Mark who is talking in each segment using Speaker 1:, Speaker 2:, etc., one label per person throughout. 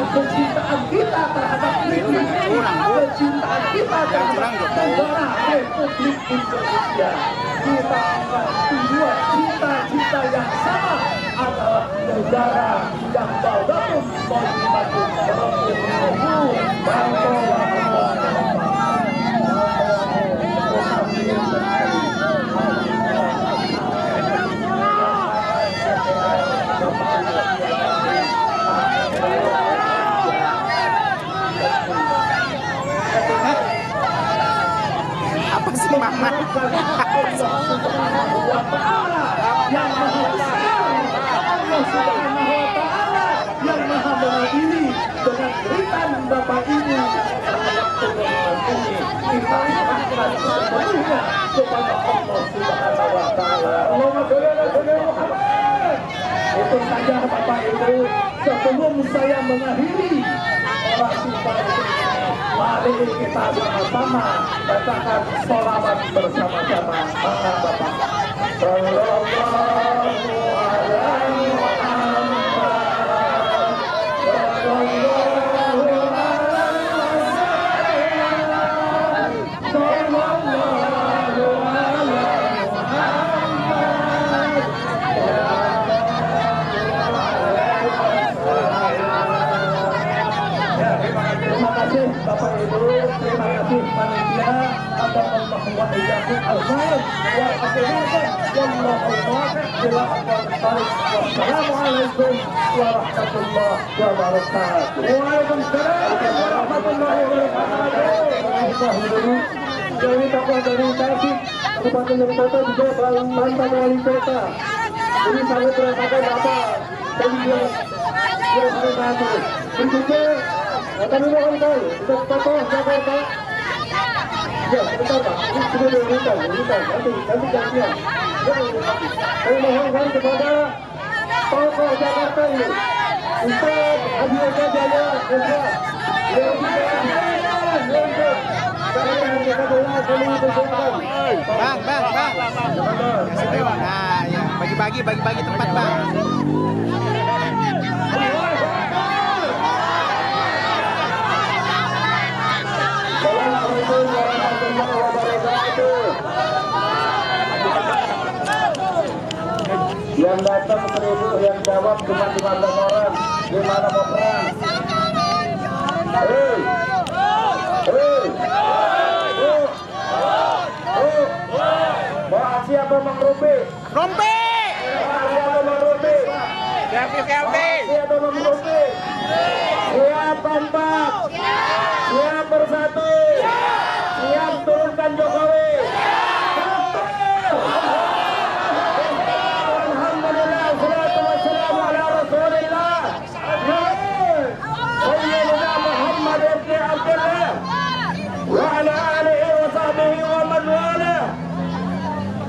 Speaker 1: dengan kecintaan kita terhadap negeri, kecintaan kita terhadap negara Republik Indonesia. Kita akan membuat cita-cita yang sama adalah negara yang baldatun thayyibatun warahmatullahi wabarakatuh.
Speaker 2: Apa sih mama?
Speaker 1: Yang maha besar, Allah Subhanahu wa Ta'ala yang maha mengadili dengan berikan Bapak Ibu terhadap kebenaran ini. Kita serahkan sepenuhnya kepada Allah Subhanahu wa Ta'ala. Allahumma sholli ala sayyidina Muhammad. Itu saja Bapak Ibu, sebelum saya mengakhiri orasi pada ini, mari kita sama-sama bacakan sholawat bersama-sama. Maka Bapak Sallallahu alaihi Muhammad, Sallallahu alaihi Sallallahu alaihi Terima kasih Bapak Ibu, terima kasih panitia. Assalamualaikum warahmatullahi wabarakatuh. Waalaikumsalam warahmatullahi wabarakatuh. Dari tokoh dari Tasik, Kabupaten dari Kota juga mantan wali kota. Ini sangat terima Bapak dan juga berikutnya kami mohon tahu untuk tokoh Jakarta. Ya, sebentar Pak, ini sudah diberitahu, nanti gantian. Saya mohonkan kepada tokoh Jakarta ini, Ustaz Adi Eka Jaya Eka,
Speaker 2: Bang. Nah, ya, bagi-bagi tempat, Bang.
Speaker 1: Assalamualaikum warahmatullahi wabarakatuh. Yang datang 1000, yang jawab cuma 15 orang. Gimana mau perang? Mau aksi apa Mang Rumpi?
Speaker 2: Rumpi!
Speaker 1: Aksi apa Mang Rumpi?
Speaker 2: Siap.
Speaker 1: Aksi apa Mang Rumpi? Siap kompak, siap bersatu, siap turunkan Jokowi. Alhamdulillah, salatu wassalamu ala Rasulillah. Sayyidina Muhammad ibn Abdullah wa ala alihi wa sahbihi wa man wala.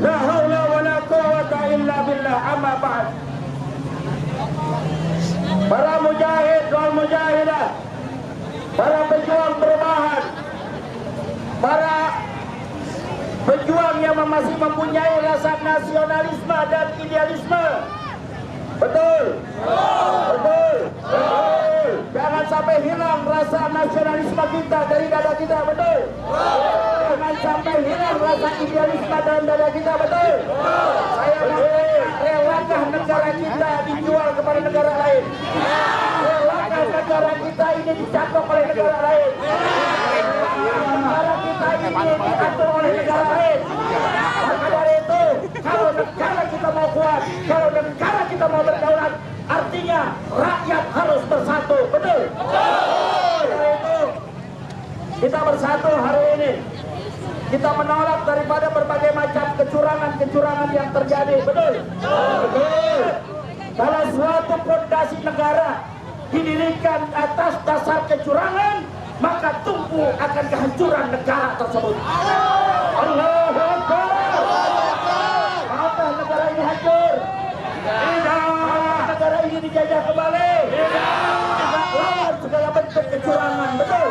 Speaker 1: La haula wa la quwwata illa billah. Amma ba'd. Para mujahid wal mujahidah, para pejuang perubahan, para pejuang yang masih mempunyai rasa nasionalisme dan idealisme. Betul. Jangan sampai hilang rasa nasionalisme kita dari dada kita. Betul. Jangan sampai hilang rasa idealisme dalam dada kita. Betul. Saya relakah negara kita dijual kepada negara lain? Relakah negara kita ini dicatok oleh negara lain? Negara kita ini diatur oleh negara lain? Maka dari itu, kalau negara kita mau kuat, kalau negara kita mau berdaulat, artinya rakyat harus bersatu. Betul? Dari itu, kita bersatu hari ini. Kita menolak daripada berbagai macam kecurangan yang terjadi. Betul? Betul. Kalau suatu fondasi negara didirikan atas dasar kecurangan, maka tumbuh akan kehancuran negara tersebut. Allahu Akbar. Maukah negara ini hancur? Tidak. Negara ini dijajah kembali? Tidak. Lawan segala bentuk kecurangan. Betul?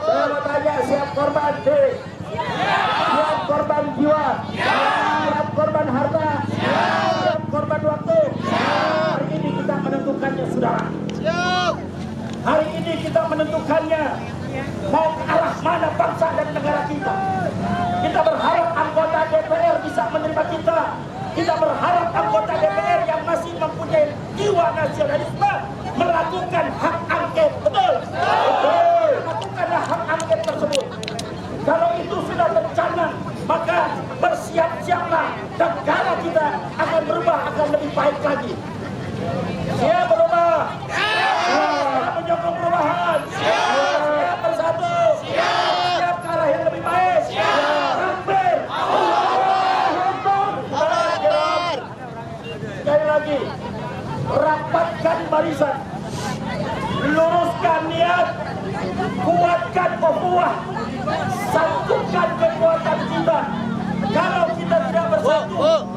Speaker 1: Saya mau tanya, siap korban diri? Siap korban jiwa? Siap korban harta? Siap korban waktu? Hari ini kita menentukannya, saudara. Hari ini kita menentukannya mau ke arah mana bangsa dan negara kita. Kita berharap anggota DPR bisa menerima kita. Kita berharap anggota DPR yang masih mempunyai jiwa nasionalisme melakukan hak angket. Betul? Betul. Lakukanlah hak angket tersebut. Kalau itu sudah tercanang, maka bersiap-siaplah, negara kita akan berubah, akan lebih baik lagi. Siap berubah? Siap menyokong perubahan? Siap bersatu? Siap ke arah yang lebih baik? Takbir! Sekali lagi, rapatkan barisan, luruskan niat, kuatkan ukhuwah, satukan kekuatan kita. Kalau kita tidak bersatu,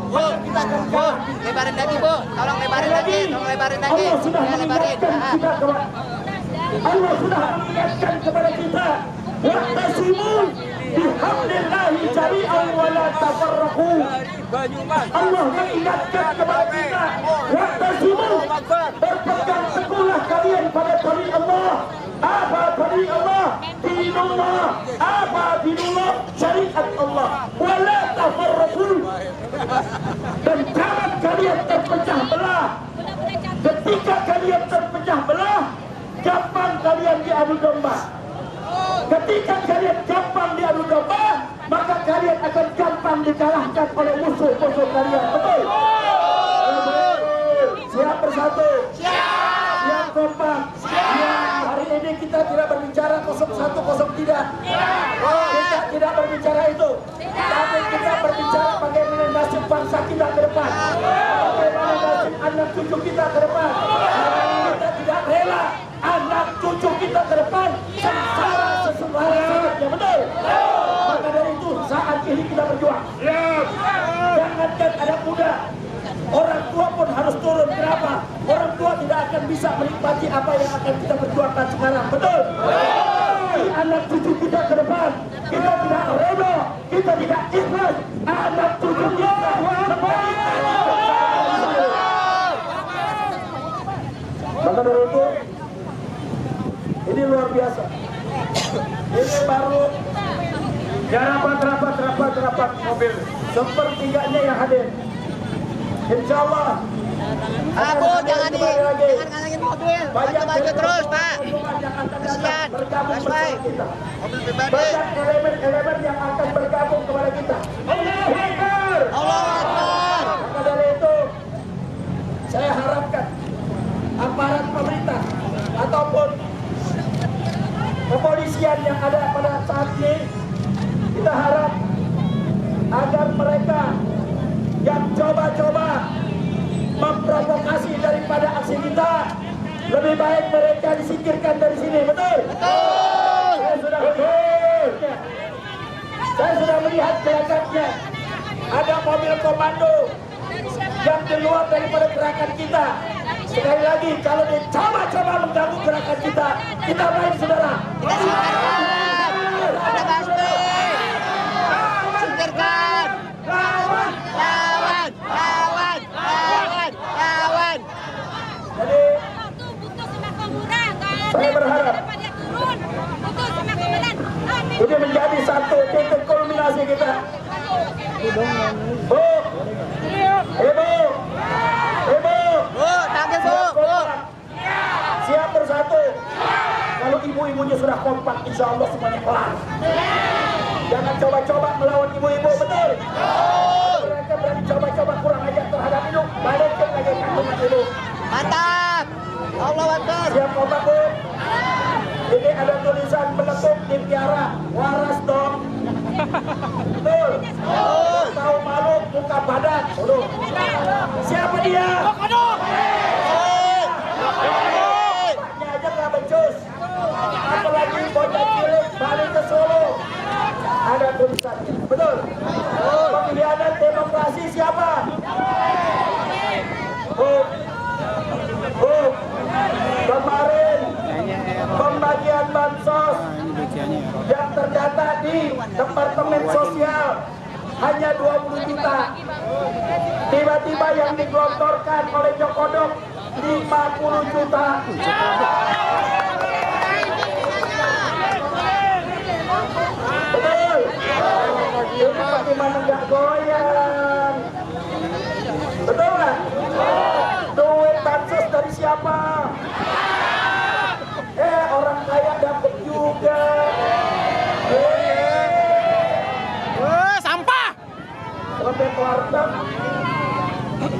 Speaker 1: maka kita akan kalah.
Speaker 3: Lebarin lagi, Bu. Tolong lebarin lagi. Tolong lebarin lagi.
Speaker 1: Allah sudah
Speaker 3: Ya, lebarin.
Speaker 1: mengingatkan kita Allah sudah mengingatkan kepada kita, wa'tasimu bihablillahi jami'an wa la tafarraqu. Allah mengingatkan kepada kita, wa'tasimu, berpegang teguhlah kalian pada tali Allah. Apa tali Allah? Dinullah. Apa dinullah? Syariat Allah. Wa la tafarraqu. Dan jangan kalian terpecah belah. Ketika kalian terpecah belah, gampang kalian diadu domba. Ketika kalian gampang diadu domba, maka kalian akan gampang dikalahkan oleh musuh-musuh kalian. Betul? Siap bersatu? Siap kompak? Siap. Hari ini kita tidak berbicara 01 tidak. Kita tidak berbicara itu. Tapi kita berbicara bagaimana nasib bangsa kita ke depan. Bagaimana nasib anak cucu kita ke depan. Kita tidak rela anak cucu kita ke depan sengsara sesuatu. Betul? Maka dari itu saat ini kita berjuang. Jangankan anak muda, orang tua pun harus turun. Kenapa? Orang tua tidak akan bisa menikmati apa yang akan kita perjuangkan sekarang. Betul? Anak cucu kita ke depan, kita tidak rela, kita tidak ikhlas anak cucu kita kembali. Maka dari itu, ini luar biasa. Ini baru rapat mobil sepertiganya yang hadir. Insya Allah.
Speaker 3: Bu, jangan ngalangin mobil. Maju terus, Pak. Kasihan.
Speaker 1: Bergabung
Speaker 3: Mas Bay.
Speaker 1: bersama kita.
Speaker 3: Mobil pribadi.
Speaker 1: Banyak elemen-elemen yang akan bergabung kepada kita. Allahu Akbar.
Speaker 3: Allahu Akbar.
Speaker 1: Maka dari itu, saya harapkan aparat pemerintah ataupun kepolisian yang ada pada saat ini, kita harap agar mereka yang coba-coba memprovokasi daripada aksi kita, lebih baik mereka disingkirkan dari sini. Betul?
Speaker 3: Betul.
Speaker 1: Saya sudah melihat gelagatnya. Ada mobil komando yang di luar daripada gerakan kita. Sekali lagi, kalau dia coba-coba mengganggu gerakan kita, kita main, saudara.
Speaker 3: Kita singkirkan. Ada Basmi. Singkirkan.
Speaker 1: Lawan.
Speaker 3: Lawan. Lawan. Lawan. Lawan.
Speaker 1: Jadi, saya berharap ini menjadi satu titik kulminasi kita. Bu, Ibu,
Speaker 3: Bu, tampil, Bu.
Speaker 1: siap bersatu. Kalau ibu-ibunya sudah kompak, insya Allah semuanya kelar. Jangan coba-coba melawan ibu-ibu, betul? Mereka berani coba-coba kurang ajar terhadap ibu, balikin lagi kandungan ibu.
Speaker 3: Mantap. Allahu Akbar.
Speaker 1: Siap kompak, Bu? Ini ada tulisan meletup di piara, waras dong. Betul? Tahu malu, muka badan. Siapa dia? Bapaknya aja nggak becus. Apalagi bocah cilik balik ke Solo. Ada tulisannya. Betul? Pengkhianat demokrasi siapa? Kemarin pembagian bansos yang terdata di Departemen Sosial hanya 20 juta. Tiba-tiba yang digelontorkan oleh Jokodok 50 juta. siapa? Orang kaya dapat juga.
Speaker 2: Sampah.
Speaker 1: Sampai warteg.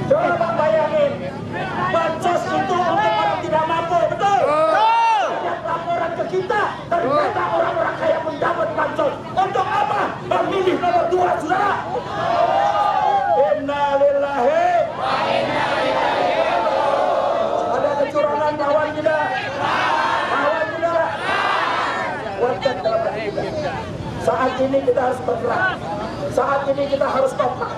Speaker 1: Coba bayangin, bansos itu untuk orang tidak mampu, betul? Banyak laporan ke kita, ternyata orang-orang kaya mendapat bansos. Untuk apa? Memilih nomor 2, saudara. Innalillahi. Ada kecurangan lawan tidak? Lawan tidak? Warteg dalam hati kita. Saat ini kita harus bergerak. Saat ini kita harus kompak.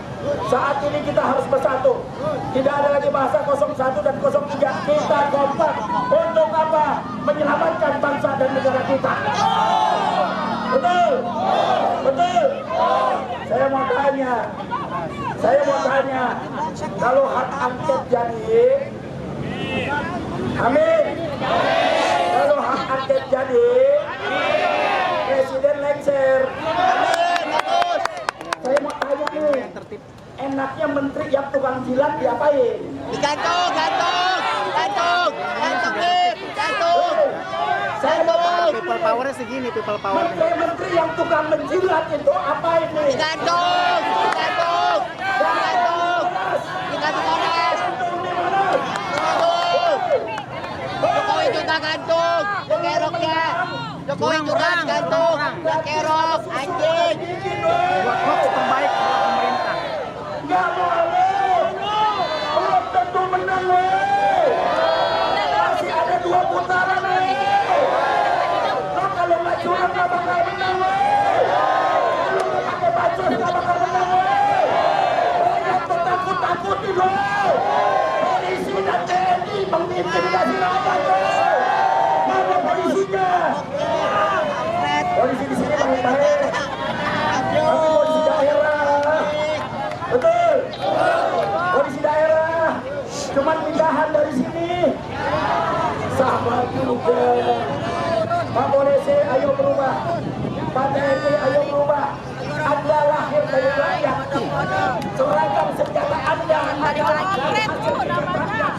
Speaker 1: Saat ini kita harus bersatu. Tidak ada lagi bahasa 01 dan 03. Kita kompak. Untuk apa? Menyelamatkan bangsa dan negara kita. Betul? Betul? Saya mau tanya. Kalau hak angket jadi, amin. Kalau hak angket jadi, Presiden lengser. Saya mau tanya nih, enaknya menteri yang tukang jilat diapain?
Speaker 3: Gantung.
Speaker 1: Saya mau tanya,
Speaker 2: People powernya segini, people power.
Speaker 1: menteri yang tukang menjilat itu apain nih?
Speaker 3: Gantung orang. Jokowi juga gantung. Keroknya. Jokowi juga gantung. Kerok, anjing.
Speaker 2: Buat hoax terbaik adalah pemerintah.
Speaker 1: Nggak boleh, belum tentu menang weh. Masih ada 2 putaran weh. Lo kalau nggak curang nggak bakal menang weh. Kalau nggak pakai bansos nggak bakal menang weh. Banyak takut-takutin weh. Polisi dan TNI mengintimidasi rakyat weh. Mana polisinya? Polisi di sini baik-baik. Tapi polisi daerah, betul. Polisi daerah, cuman pindahan dari sini. Sama juga. Pak Polisi, ayo berubah. Pak TNI, ayo berubah. Anda lahir dari rakyat. Seragam senjata Anda adalah dari hasil kerja rakyat.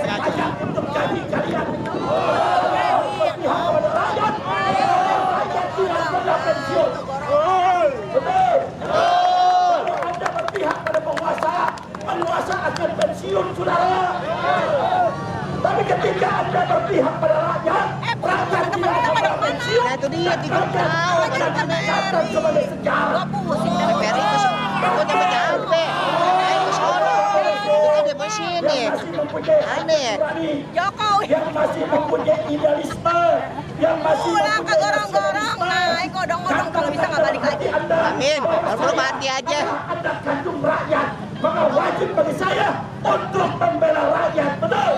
Speaker 1: Rakyat untuk jadi kalian. Berpihak kepada rakyat. Rakyat tidak pernah pensiun. Betul. Kalau Anda berpihak pada penguasa akan pensiun, saudara. Tapi ketika Anda berpihak pada rakyat tidak akan pensiun.
Speaker 3: Nah itu dia, tiga tahun.
Speaker 1: Akan dicatat sebagai sejarah.
Speaker 3: Ferry itu aku nyampe nyampe. Ayo sono. Kita di sini.
Speaker 1: Yang masih mempunyai
Speaker 3: Aneh.
Speaker 1: nurani, yang masih mempunyai idealisme, yang masih
Speaker 4: Pulang ke
Speaker 1: mempunyai
Speaker 4: gorong-gorong, naik kodong-kodong kalau bisa nggak balik lagi.
Speaker 3: Amin. Baru mati aja.
Speaker 1: Anda kandung rakyat, maka wajib bagi saya untuk membela rakyat, betul?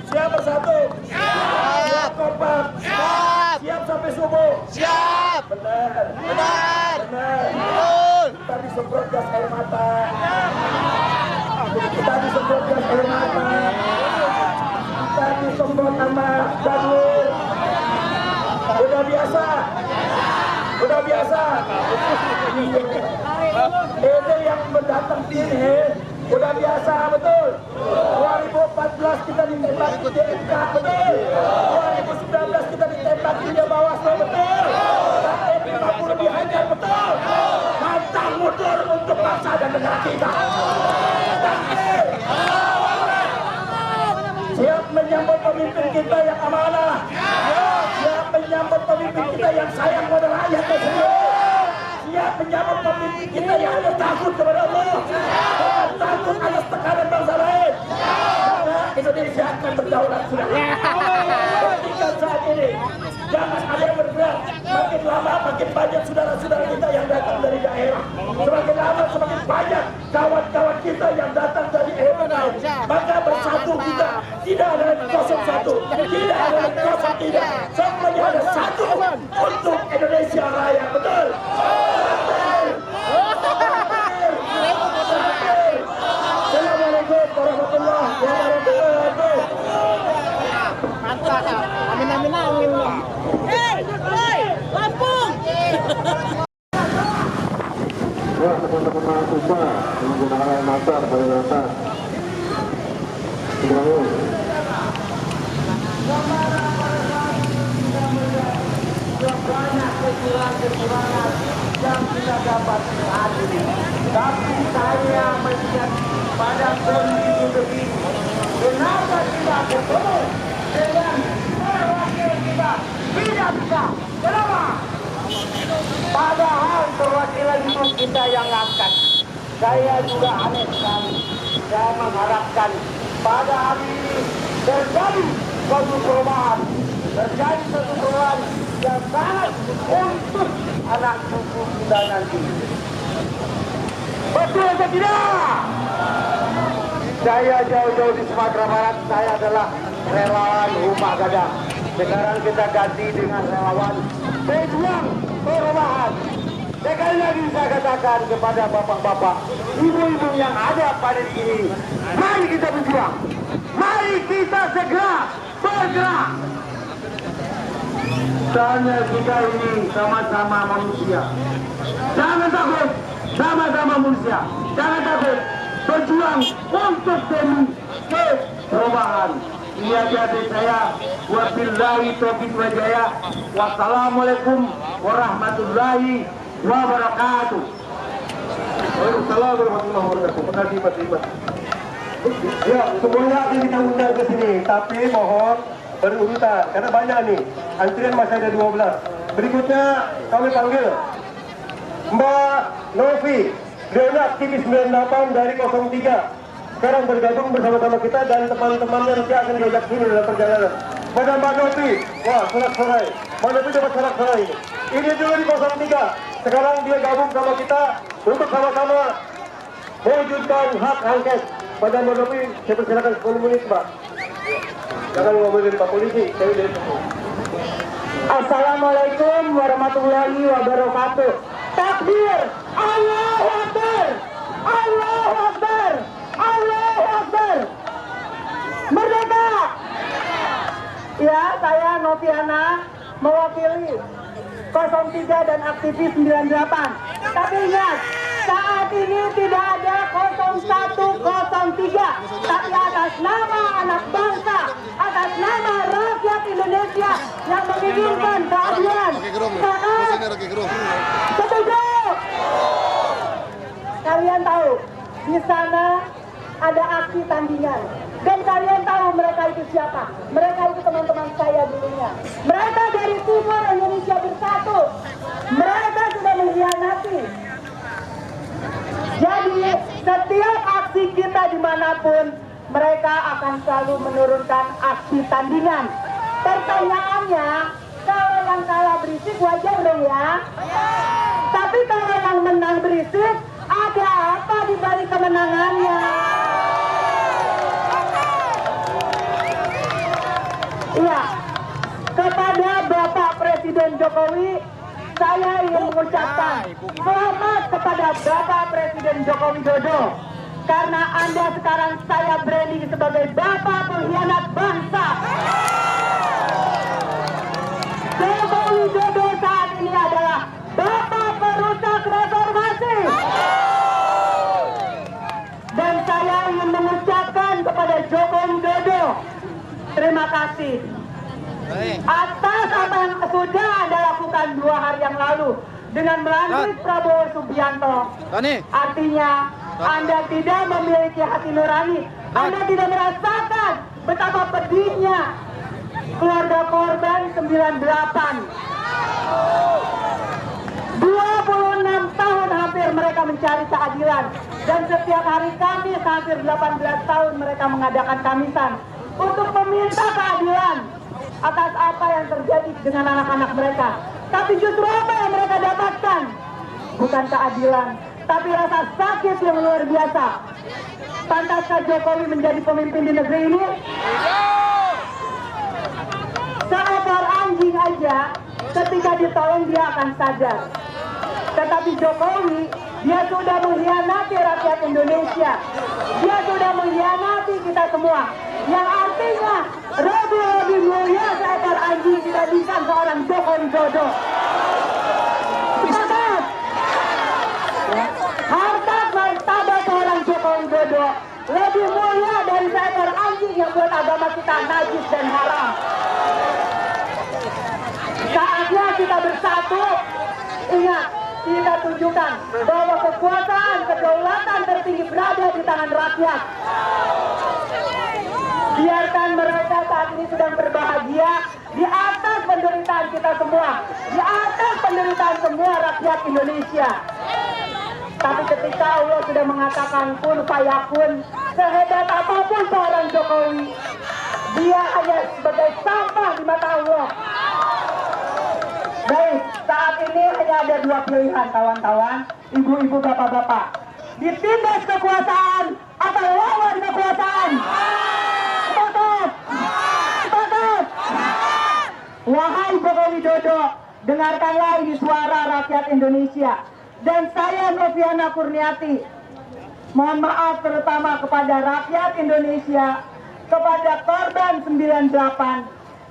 Speaker 1: Siap bersatu? Siap kompak?
Speaker 3: Siap.
Speaker 1: Siap sampai subuh?
Speaker 3: Siap.
Speaker 1: Benar.
Speaker 3: Benar.
Speaker 1: Benar.
Speaker 3: Betul.
Speaker 1: Kita disemprot gas air mata. Kita disemprot gas air mata. Kita disemprot sama jadul. Udah biasa. Udah biasa. Ini yang mendatang sini udah biasa, betul. 2014 kita ditembak di DMK, betul. 2019 kita ditembak di Bawaslu, betul. Tapi 50 dihajar, betul. Pantang mundur untuk bangsa dan negara kita. Siap menyambut pemimpin kita yang amanah. Siap menyambut pemimpin kita yang sayang pada rakyatnya sendiri. Siap menyambut pemimpin kita yang ada takut kepada Allah, bukan takut atas tekanan bangsa lain. Karena Indonesia akan berdaulat sudah. Ketika saat ini, jangan ada yang bergerak. Makin lama makin banyak saudara-saudara kita yang datang dari daerah. Semakin lama semakin banyak kawan-kawan kita yang datang dari daerah. Maka bersatu kita, tidak ada lagi 01, tidak ada lagi 03. Semuanya ada satu untuk Indonesia Raya, betul? Assalamualaikum warahmatullahi wabarakatuh.
Speaker 2: Mantap. Amin amin amin.
Speaker 4: Hei, Lampung!
Speaker 5: Ya, teman-teman mahasiswa menggunakan air mata dari atas.
Speaker 1: Padahal perwakilan itu kita yang ngangkat. Saya juga aneh sekali. Saya mengharapkan pada hari ini terjadi suatu perubahan, terjadi suatu perubahan yang sangat untuk anak cucu kita nanti. Betul atau tidak? Saya jauh-jauh di Sumatera Barat, saya adalah relawan Rumah Gadang. Sekarang kita ganti dengan relawan pejuang perubahan. Sekali lagi saya katakan kepada bapak-bapak, ibu-ibu yang ada pada di sini, mari kita berjuang. Mari kita segera bergerak. Soalnya kita ini sama-sama manusia. Jangan takut, sama-sama manusia. Jangan takut, berjuang untuk demi perubahan. Ini jadi saya. Wabillahi taufiq wal hidayah. Wassalamualaikum warahmatullahi wabarakatuh. Waalaikumsalam warahmatullahi wabarakatuh. Terima kasih Pak Ibu. Ya, semuanya akan kita undang ke sini, tapi mohon berurutan karena banyak nih. Antrian masih ada 12. Berikutnya kami panggil Mbak Novi, dia aktivis 98 dari 03. Sekarang bergabung bersama-sama kita dan teman-temannya nanti akan diajak dulu dalam perjalanan. Pada Mbak Novi, wah sorak-sorai. Mbak Novi dapat sorak-sorai ini. Ini dulu di 03. Sekarang dia gabung sama kita untuk sama-sama mewujudkan hak angket. Pada Mbak Novi, saya persilakan 10 menit Mbak. Jangan ngomong dari Pak Polisi, saya dari Pak. Assalamualaikum warahmatullahi wabarakatuh. Takbir, Allahu Akbar, Allahu Akbar, Allahu Akbar. Merdeka. Ya, saya Noviana mewakili 03 dan aktivis 98. Tapi ingat, saat ini tidak ada 0103, tapi atas nama anak bangsa, atas nama rakyat Indonesia yang menginginkan keadilan. Setuju? Kalian tahu, di sana ada aksi tandingan. Dan kalian tahu mereka itu siapa? Mereka itu teman-teman saya dulunya. Mereka dari Timur Indonesia Bersatu. Mereka sudah mengkhianati. Jadi setiap aksi kita dimanapun, mereka akan selalu menurunkan aksi tandingan. Pertanyaannya, kalau yang kalah berisik wajar dong ya? Tapi kalau yang menang berisik, ada apa di balik kemenangannya? Iya, kepada Bapak Presiden Jokowi, saya ingin mengucapkan selamat kepada Bapak Presiden Joko Widodo. Karena Anda sekarang saya branding sebagai Bapak Pengkhianat Bangsa. Joko Widodo saat ini adalah Bapak Perusak Reformasi. Dan saya ingin mengucapkan kepada Joko Widodo, terima kasih atas apa yang sudah Anda lakukan 2 hari yang lalu dengan melantik Prabowo Subianto. Artinya Anda tidak memiliki hati nurani. Anda tidak merasakan betapa pedihnya keluarga korban 98. 26 tahun hampir mereka mencari keadilan. Dan setiap hari Kamis hampir 18 tahun mereka mengadakan kamisan untuk meminta keadilan atas apa yang terjadi dengan anak-anak mereka. Tapi justru apa yang mereka dapatkan? Bukan keadilan, tapi rasa sakit yang luar biasa. Pantaskah Jokowi menjadi pemimpin di negeri ini? Seekor anjing aja ketika ditolong dia akan sadar. Tetapi Jokowi, dia sudah mengkhianati rakyat Indonesia. Dia sudah mengkhianati kita semua. Yang artinya lebih mulia seekor anjing dibandingkan seorang Joko Widodo. Sepakat? Harta martabat seorang Joko Widodo lebih mulia dari seekor anjing yang buat agama kita najis dan haram. Saatnya kita bersatu. Ingat, kita tunjukkan bahwa kekuasaan, kedaulatan tertinggi berada di tangan rakyat. Biarkan mereka saat ini sedang berbahagia, di atas penderitaan kita semua, di atas penderitaan semua rakyat Indonesia. Tapi ketika Allah sudah mengatakan kun fayakun, sehebat apapun seorang Jokowi, dia hanya sebagai sampah di mata Allah. Baik, saat ini hanya ada dua pilihan kawan-kawan, ibu-ibu, bapak-bapak. Ditindas kekuasaan atau lawan kekuasaan? Sepakat? Sepakat? Wahai Joko Widodo, dengarkanlah ini suara rakyat Indonesia. Dan saya Noviana Kurniati, mohon maaf terutama kepada rakyat Indonesia, kepada korban 98,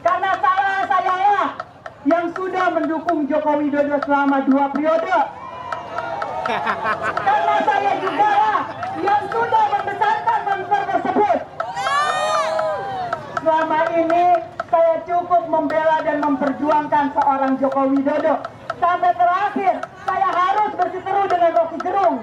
Speaker 1: karena salah saya lah yang sudah mendukung Joko Widodo selama 2 periode. Karena saya juga lah yang sudah membesarkan monster tersebut. Selama ini saya cukup membela dan memperjuangkan seorang Joko Widodo. Sampai terakhir saya harus berseteru dengan Rocky Gerung.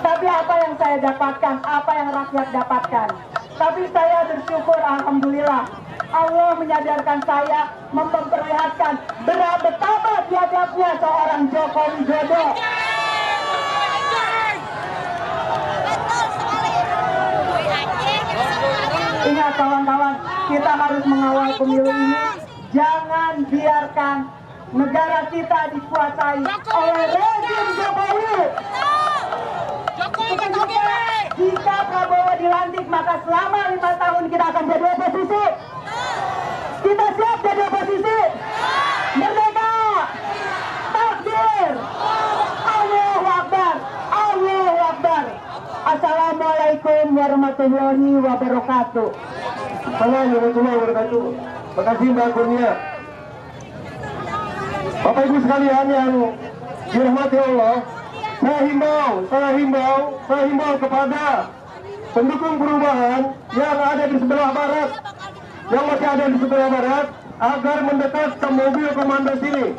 Speaker 1: Tapi apa yang saya dapatkan, apa yang rakyat dapatkan. Tapi saya bersyukur, alhamdulillah, Allah menyadarkan saya, memperlihatkan betapa biadabnya seorang Joko Widodo. Ingat kawan-kawan, kita harus mengawal pemilu ini. Jangan biarkan negara kita dikuasai oleh rezim Jokowi. Jika Prabowo dilantik, maka selama 5 tahun kita akan jadi oposisi. Kita siap jadi oposisi. Merdeka, takbir, Allahu Akbar, Allahu Akbar. Assalamualaikum warahmatullahi wabarakatuh.
Speaker 5: Assalamualaikum warahmatullahi wabarakatuh. Terima kasih Mbak Kurnia. Bapak Ibu sekalian yang dirahmati Allah, saya himbau kepada pendukung perubahan yang ada di sebelah barat, yang masih ada di sebelah barat, agar mendekat ke mobil komando sini,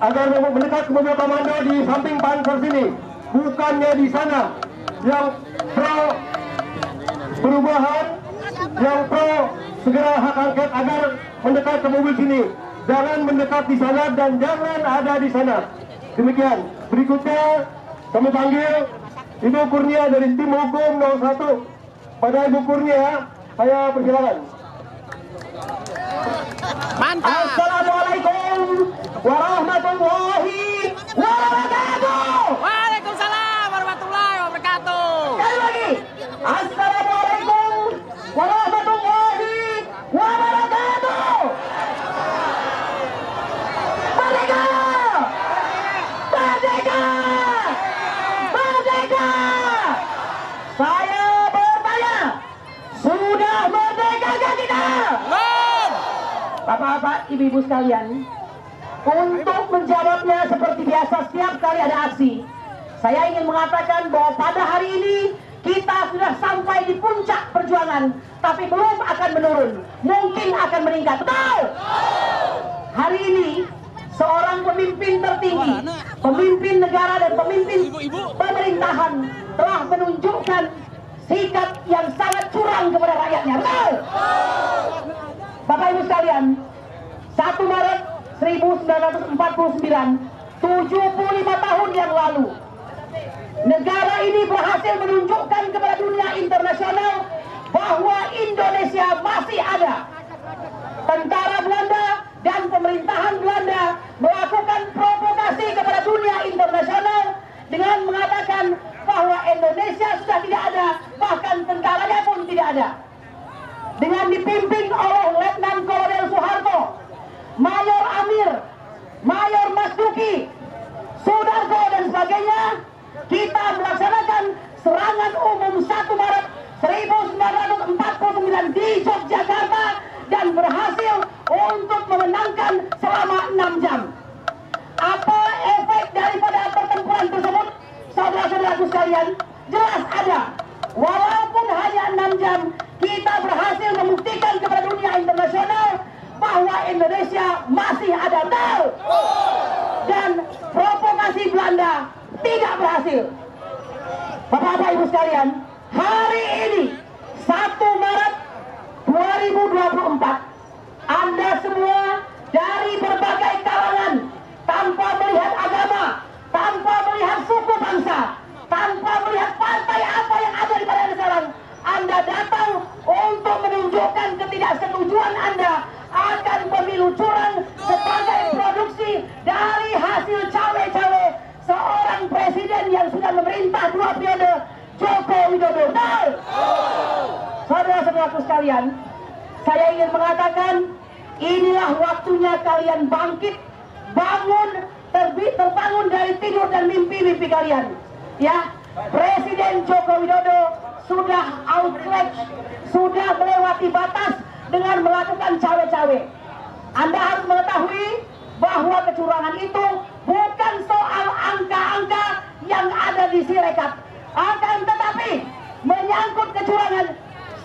Speaker 5: agar mendekat ke mobil komando di samping panser sini, bukannya di sana. Yang pro perubahan, yang pro segera hak angket, agar mendekat ke mobil sini, jangan mendekat di sana dan jangan ada di sana. Demikian. Berikutnya kami panggil Ibu Kurnia dari tim hukum 01. Pada Ibu Kurnia, saya persilakan.
Speaker 2: Mantap.
Speaker 1: Assalamualaikum warahmatullahi wabarakatuh.
Speaker 2: Waalaikumsalam warahmatullahi wabarakatuh.
Speaker 1: Sekali lagi. Assalamualaikum warahmatullahi wabarakatuh. Merdeka! Merdeka! Merdeka! Saya bertanya, sudah merdekakah kita? Bapak-bapak, ibu-ibu sekalian, untuk menjawabnya seperti biasa setiap kali ada aksi, saya ingin mengatakan bahwa pada hari ini kita sudah sampai di puncak perjuangan, tapi belum akan menurun, mungkin akan meningkat. Betul? Hari ini seorang pemimpin tertinggi, pemimpin negara dan pemimpin pemerintahan telah menunjukkan sikap yang sangat curang kepada rakyatnya. Betul? Bapak Ibu sekalian, 1 Maret 1949, 75 tahun yang lalu, negara ini berhasil menunjukkan kepada dunia internasional bahwa Indonesia masih ada. Tentara Belanda dan pemerintahan Belanda melakukan provokasi kepada dunia internasional dengan mengatakan bahwa Indonesia sudah tidak ada, bahkan tentaranya pun tidak ada. Dengan dipimpin oleh Letnan Kolonel Soeharto, Mayor Amir, Mayor Masduki, Sudarso dan sebagainya, kita melaksanakan serangan umum 1 Maret 1949 di Yogyakarta dan berhasil untuk memenangkan selama 6 jam. Apa efek daripada pertempuran tersebut, saudara-saudaraku sekalian? Jelas ada. Walaupun hanya 6 jam, kita berhasil membuktikan kepada dunia internasional bahwa Indonesia masih ada. Betul? Dan provokasi Belanda tidak berhasil. Bapak-bapak ibu sekalian, hari ini 1 Maret 2024
Speaker 6: saudaraku sekalian, saya ingin mengatakan inilah waktunya kalian bangkit, bangun, terbangun dari tidur dan mimpi-mimpi kalian. Ya, Presiden Joko Widodo sudah outrage, sudah melewati batas dengan melakukan cawe-cawe. Anda harus mengetahui bahwa kecurangan itu bukan soal angka-angka yang ada di Sirekap, akan tetapi menyangkut kecurangan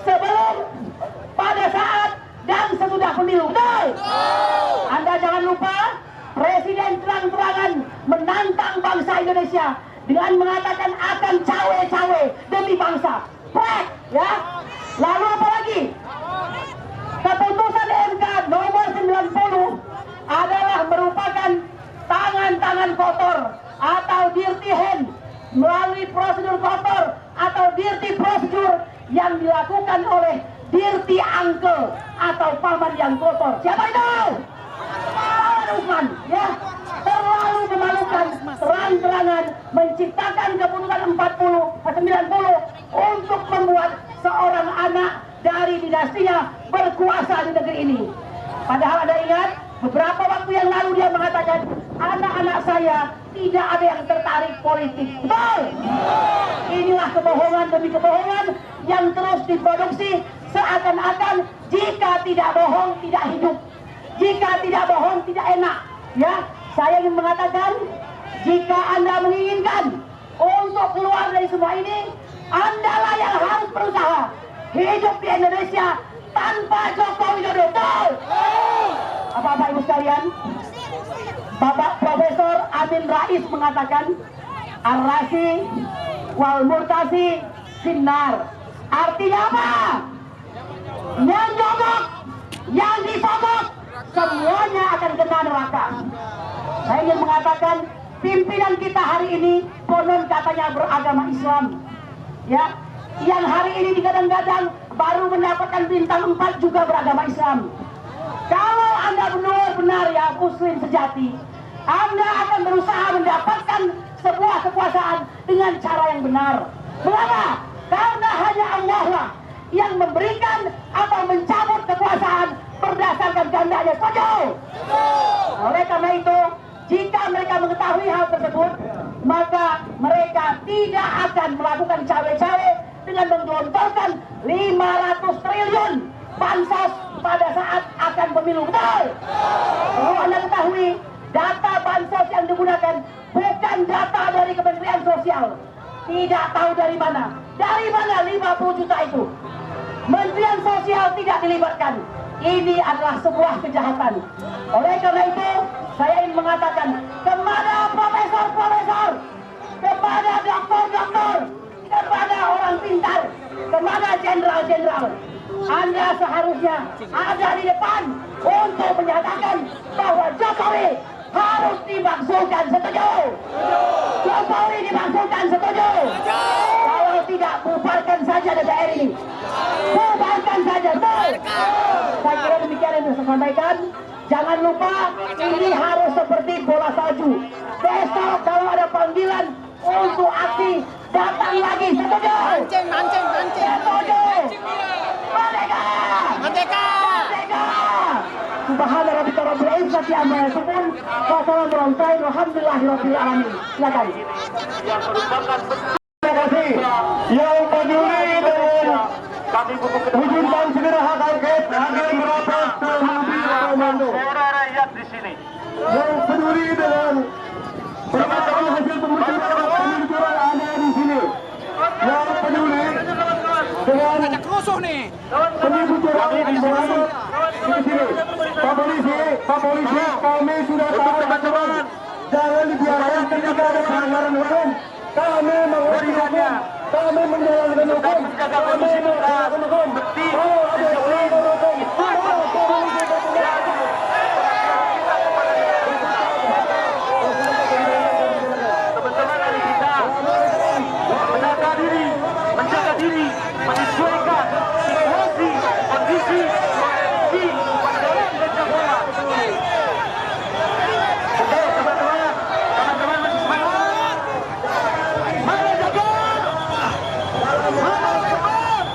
Speaker 6: sebelum, pada saat, dan sesudah pemilu. Betul? Anda jangan lupa, Presiden terang-terangan menantang bangsa Indonesia dengan mengatakan akan cawe-cawe demi bangsa. Prek, ya. Lalu apa lagi? Keputusan MK nomor 90 adalah merupakan tangan-tangan kotor atau dirty hand melalui prosedur kotor atau dirty prosedur yang dilakukan oleh dirty uncle atau paman yang kotor. Siapa itu? Usman, ya. Terlalu memalukan, terang-terangan menciptakan keputusan 90 untuk membuat seorang anak dari dinastinya berkuasa di negeri ini. Padahal Anda ingat, beberapa waktu yang lalu dia mengatakan anak-anak saya tidak ada yang tertarik politik. Betul? Inilah kebohongan demi kebohongan yang terus diproduksi seakan-akan jika tidak bohong tidak hidup, jika tidak bohong tidak enak. Ya, saya ingin mengatakan jika Anda menginginkan untuk keluar dari semua ini, Anda lah yang harus berusaha hidup di Indonesia tanpa Joko Widodo. Betul? Bapak Ibu sekalian, Bapak Profesor Amin Rais mengatakan ar-rasi wal murtasi finnar. Artinya apa? Yang jongkok, yang disogok, semuanya akan kena neraka. Saya ingin mengatakan pimpinan kita hari ini konon katanya beragama Islam, ya, yang hari ini digadang-gadang baru mendapatkan bintang 4 juga beragama Islam. Kalau Anda benar-benar ya muslim sejati, Anda akan berusaha mendapatkan sebuah kekuasaan dengan cara yang benar. Mengapa? Karena hanya Allah lah yang memberikan atau mencabut kekuasaan berdasarkan kehendaknya. Setuju? Oleh karena itu, jika mereka mengetahui hal tersebut, maka mereka tidak akan melakukan cawe-cawe dengan menggelontorkan 500 triliun bansos pada saat akan pemilu. Betul? Perlu Anda ketahui, data bansos yang digunakan bukan data dari Kementerian Sosial. Tidak tahu dari mana. Dari mana 50 juta itu? Kementerian Sosial tidak dilibatkan. Ini adalah sebuah kejahatan. Oleh karena itu, saya ingin mengatakan kepada profesor-profesor, kepada doktor-doktor, kepada orang pintar, kepada jenderal-jenderal, Anda seharusnya ada di depan untuk menyatakan bahwa Jokowi harus dimakzulkan. Setuju? Jokowi dimakzulkan. Setuju? Kalau tidak, bubarkan saja DPR ini. Bubarkan saja. Betul? Saya kira demikian yang saya sampaikan. Jangan lupa, ini harus seperti bola salju. Besok kalau ada panggilan untuk aksi, datang lagi. Setuju?
Speaker 2: Mancing.
Speaker 6: Setuju? Merdeka!
Speaker 2: Merdeka!
Speaker 6: Merdeka! Subhana rabbika rabbil izzati amma yasifun wa salamun alal mursalin walhamdulillahirabbil alamin. Silakan.
Speaker 5: Terima kasih. Yang peduli dengan wujudkan segera hak angket agar merapat ke mobil komando.
Speaker 1: Rakyat di sini.
Speaker 5: Yang peduli dengan perkataan hasil pemikiran ada di sini. Yang peduli dengan
Speaker 2: Rusuh nih.
Speaker 5: pemikiran di sini. Pak polisi, kami sudah tahu teman-teman. Jangan dibiarkan ketika ada pelanggaran hukum. Kami mengerti hukum, kami menjalankan hukum, kami menjalankan hukum. Kalau ada yang melanggar hukum,
Speaker 1: Teman-teman dari kita menjaga diri, menyesuaikan situasi, kondisi di dalam dan bola. Oke, teman-teman masih semangat. Mana jaga? Mana jaga?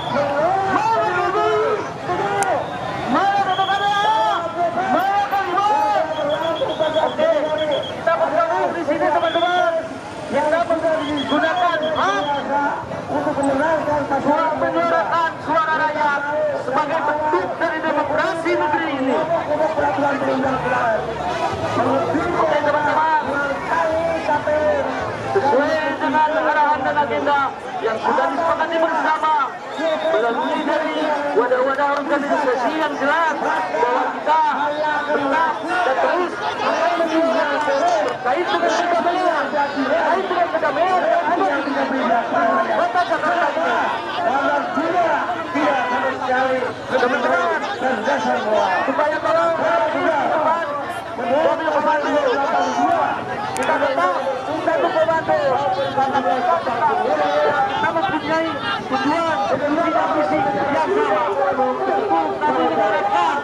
Speaker 5: agenda yang sudah disepakati bersama melalui dari wadah-wadah organisasi yang jelas bahwa kita tetap dan terus akan menunjukkan terkait dengan kedamaian, terkait dengan kedamaian yang ada di kota Jakarta ini. Dan juga tidak sama sekali kebenaran dan dasar supaya kalau depan mobil komando kita tetap satu komando karena kita mempunyai tujuan dan visi yang sama untuk kami negarakan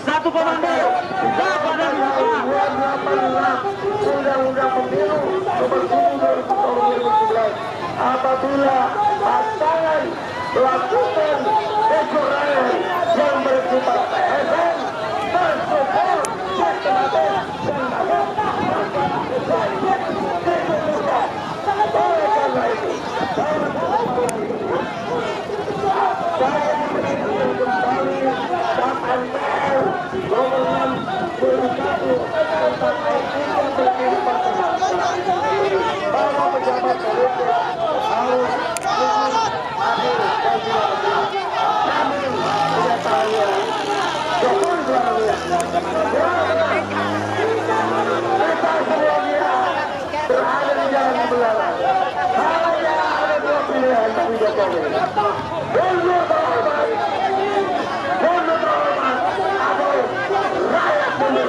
Speaker 5: satu komando pada Undang-Undang Pemilu Nomor 7 2011 apabila pasangan melakukan kecurangan yang bersifat PSN tersebut sistematis dan karena itu saya diberikan kembali dan MPR nomor 61 tentang etika berkehidupan berbangsa bahwa pejabat politik harus adil dan tidak namun kenyataannya Jokowi Suaranya kita semuanya berada di jalan yang benar. Hanya ada dua pilihan bagi Jokowi. Mundur terhormat atau rakyat mundur.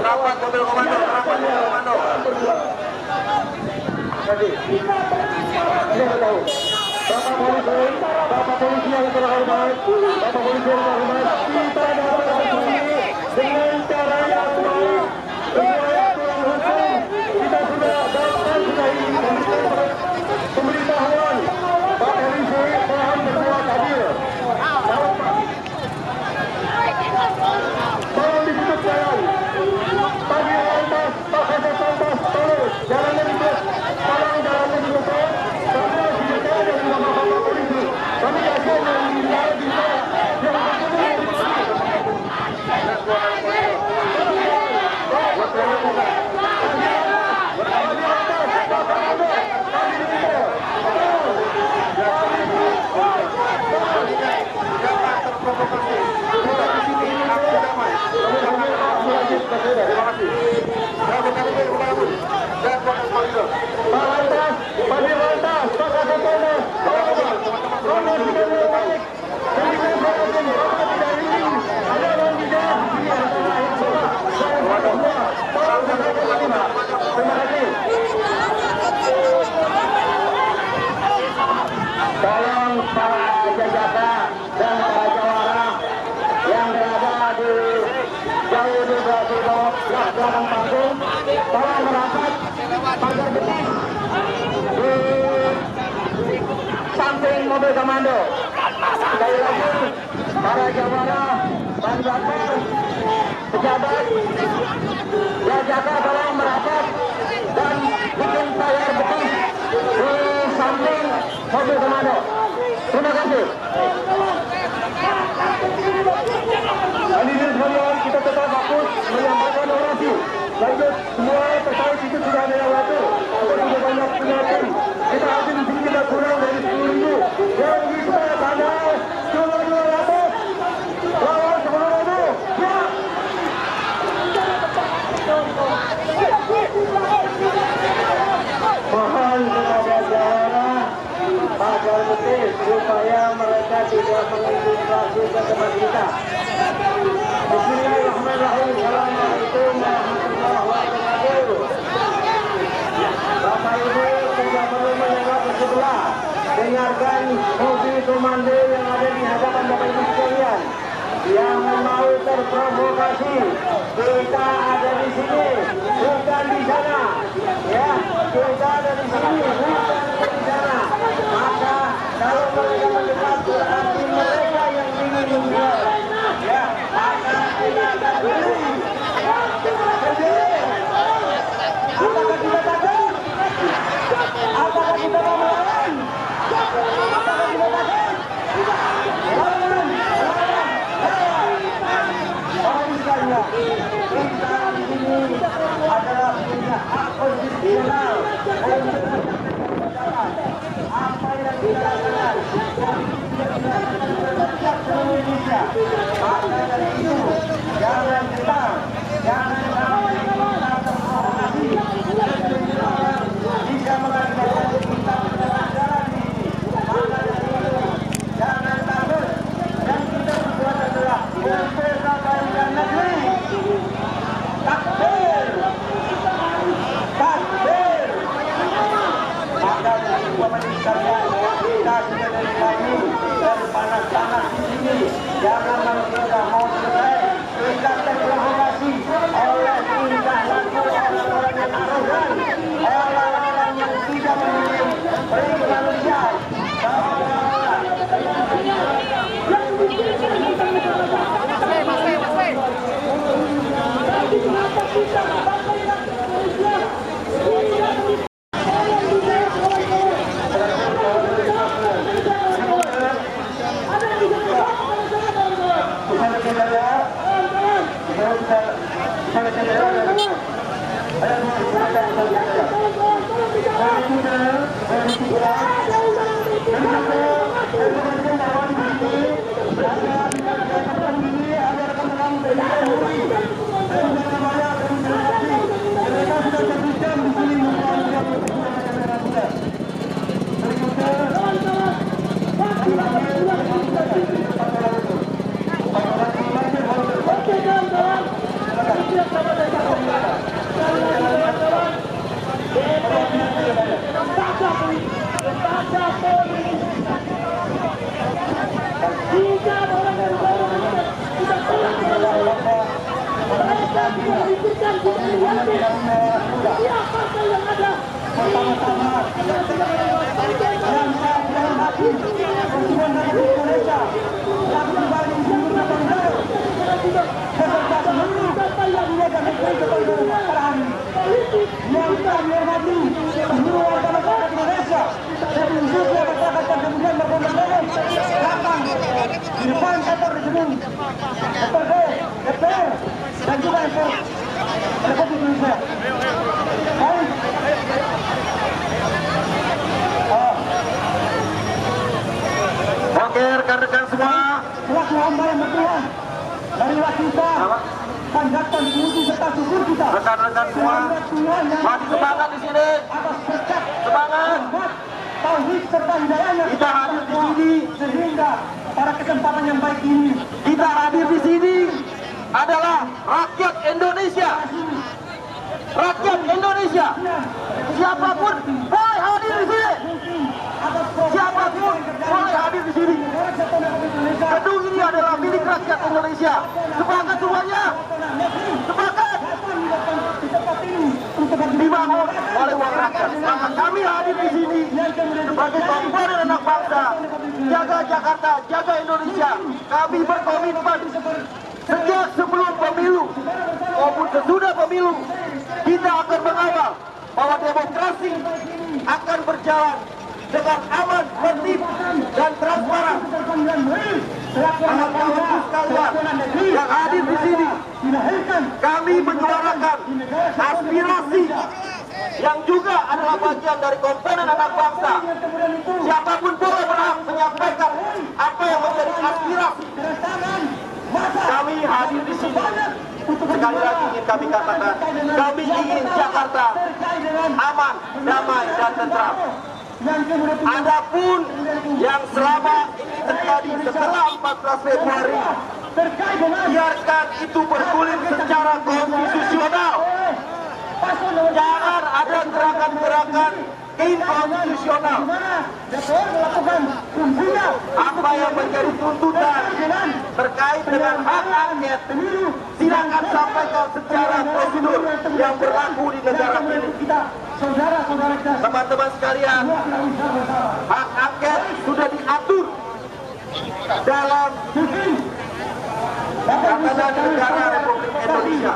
Speaker 5: Rapat mobil komando. Bapak polisi yang terhormat, kita dapat bersembunyi dengan cara yang baik, sesuai aturan hukum. Kita sudah ini pemberitahuan Pak polisi mohon berbuat adil. Tolong ditutup jalan. Bagi lantas, Pak Kasat Lantas, tolong jalannya ditutup. Tolong jalannya ditutup. Karena kita ada di bapak polisi. Kami yakin yang dilakukan bisa yang tolong para penjaga dan para jawara yang berada di jauh di belakang panggung, tolong merapat pagar betis di samping mobil komando. Sekali lagi, para jawara, bantuan pejabat, jaga tolong merapat dan bikin pagar betis di samping mobil komando. Terima kasih. Hadirin sekalian, kita tetap fokus menyampaikan orasi. Lanjut, semua terkait itu sudah ada yang laku. Kita sudah banyak penyampaian. Kita hadir di sini tidak kurang dari 10.000. Yang kita tanda cuma 200. Lawan 10.000. Siap. Mohon kepada jawara pagar betis supaya mereka tidak mengintimidasi ke tempat kita. Bismillahirrahmanirrahim. Assalamualaikum warahmatullahi wabarakatuh. Bapak Ibu tidak perlu menengok ke sebelah. Dengarkan mobil komando yang ada di hadapan Bapak Ibu sekalian. Yang mau terprovokasi, kita ada di sini, bukan di sana. Ya, kita ada di sini, bukan di sana. Maka kalau mereka mendekat, berarti mereka yang ingin membuat. Ya, maka kita akan beri.
Speaker 1: jangan menghina mau selesai tidak terprovokasi oleh tingkah laku orang-orang yang arogan, orang-orang yang tidak memiliki perilaku manusia.
Speaker 5: Oke, rekan-rekan semua,
Speaker 1: selaku hamba yang bertuhan, marilah kita panjatkan puji serta syukur kita
Speaker 5: rekan-rekan semua, masih semangat di sini,
Speaker 1: atas berkat
Speaker 5: semangat.
Speaker 1: tauhid serta hidayahnya.
Speaker 5: Kita hadir di sini,
Speaker 1: sehingga pada kesempatan yang baik ini
Speaker 5: kita hadir di sini adalah rakyat Indonesia. Rakyat Indonesia, siapapun boleh hadir di sini. Siapapun boleh hadir di sini. Gedung ini adalah milik rakyat Indonesia. Sepakat semuanya? Sepakat? Dibangun oleh uang rakyat. Maka kami hadir di sini sebagai komponen anak bangsa. Jaga Jakarta, jaga Indonesia. Kami berkomitmen sejak sebelum pemilu maupun sesudah pemilu, kita akan mengawal bahwa demokrasi akan berjalan dengan aman, tertib, dan transparan. Kawan-kawan sekalian yang hadir di sini, kami menyuarakan aspirasi yang juga adalah bagian dari komponen anak bangsa. Siapapun boleh berhak menyampaikan apa yang menjadi aspirasi. Kami hadir di sini. Sekali lagi ingin kami katakan, kami ingin Jakarta aman, damai, dan tentram. Adapun yang selama ini terjadi setelah 14 Februari, biarkan itu bergulir secara konstitusional. Jangan ada gerakan-gerakan inkonstitusional. Apa yang menjadi tuntutan terkait dengan hak angket, silakan sampaikan secara prosedur yang berlaku di negara ini. Teman-teman sekalian, hak angket sudah diatur dalam Tatanan Negara Republik Indonesia.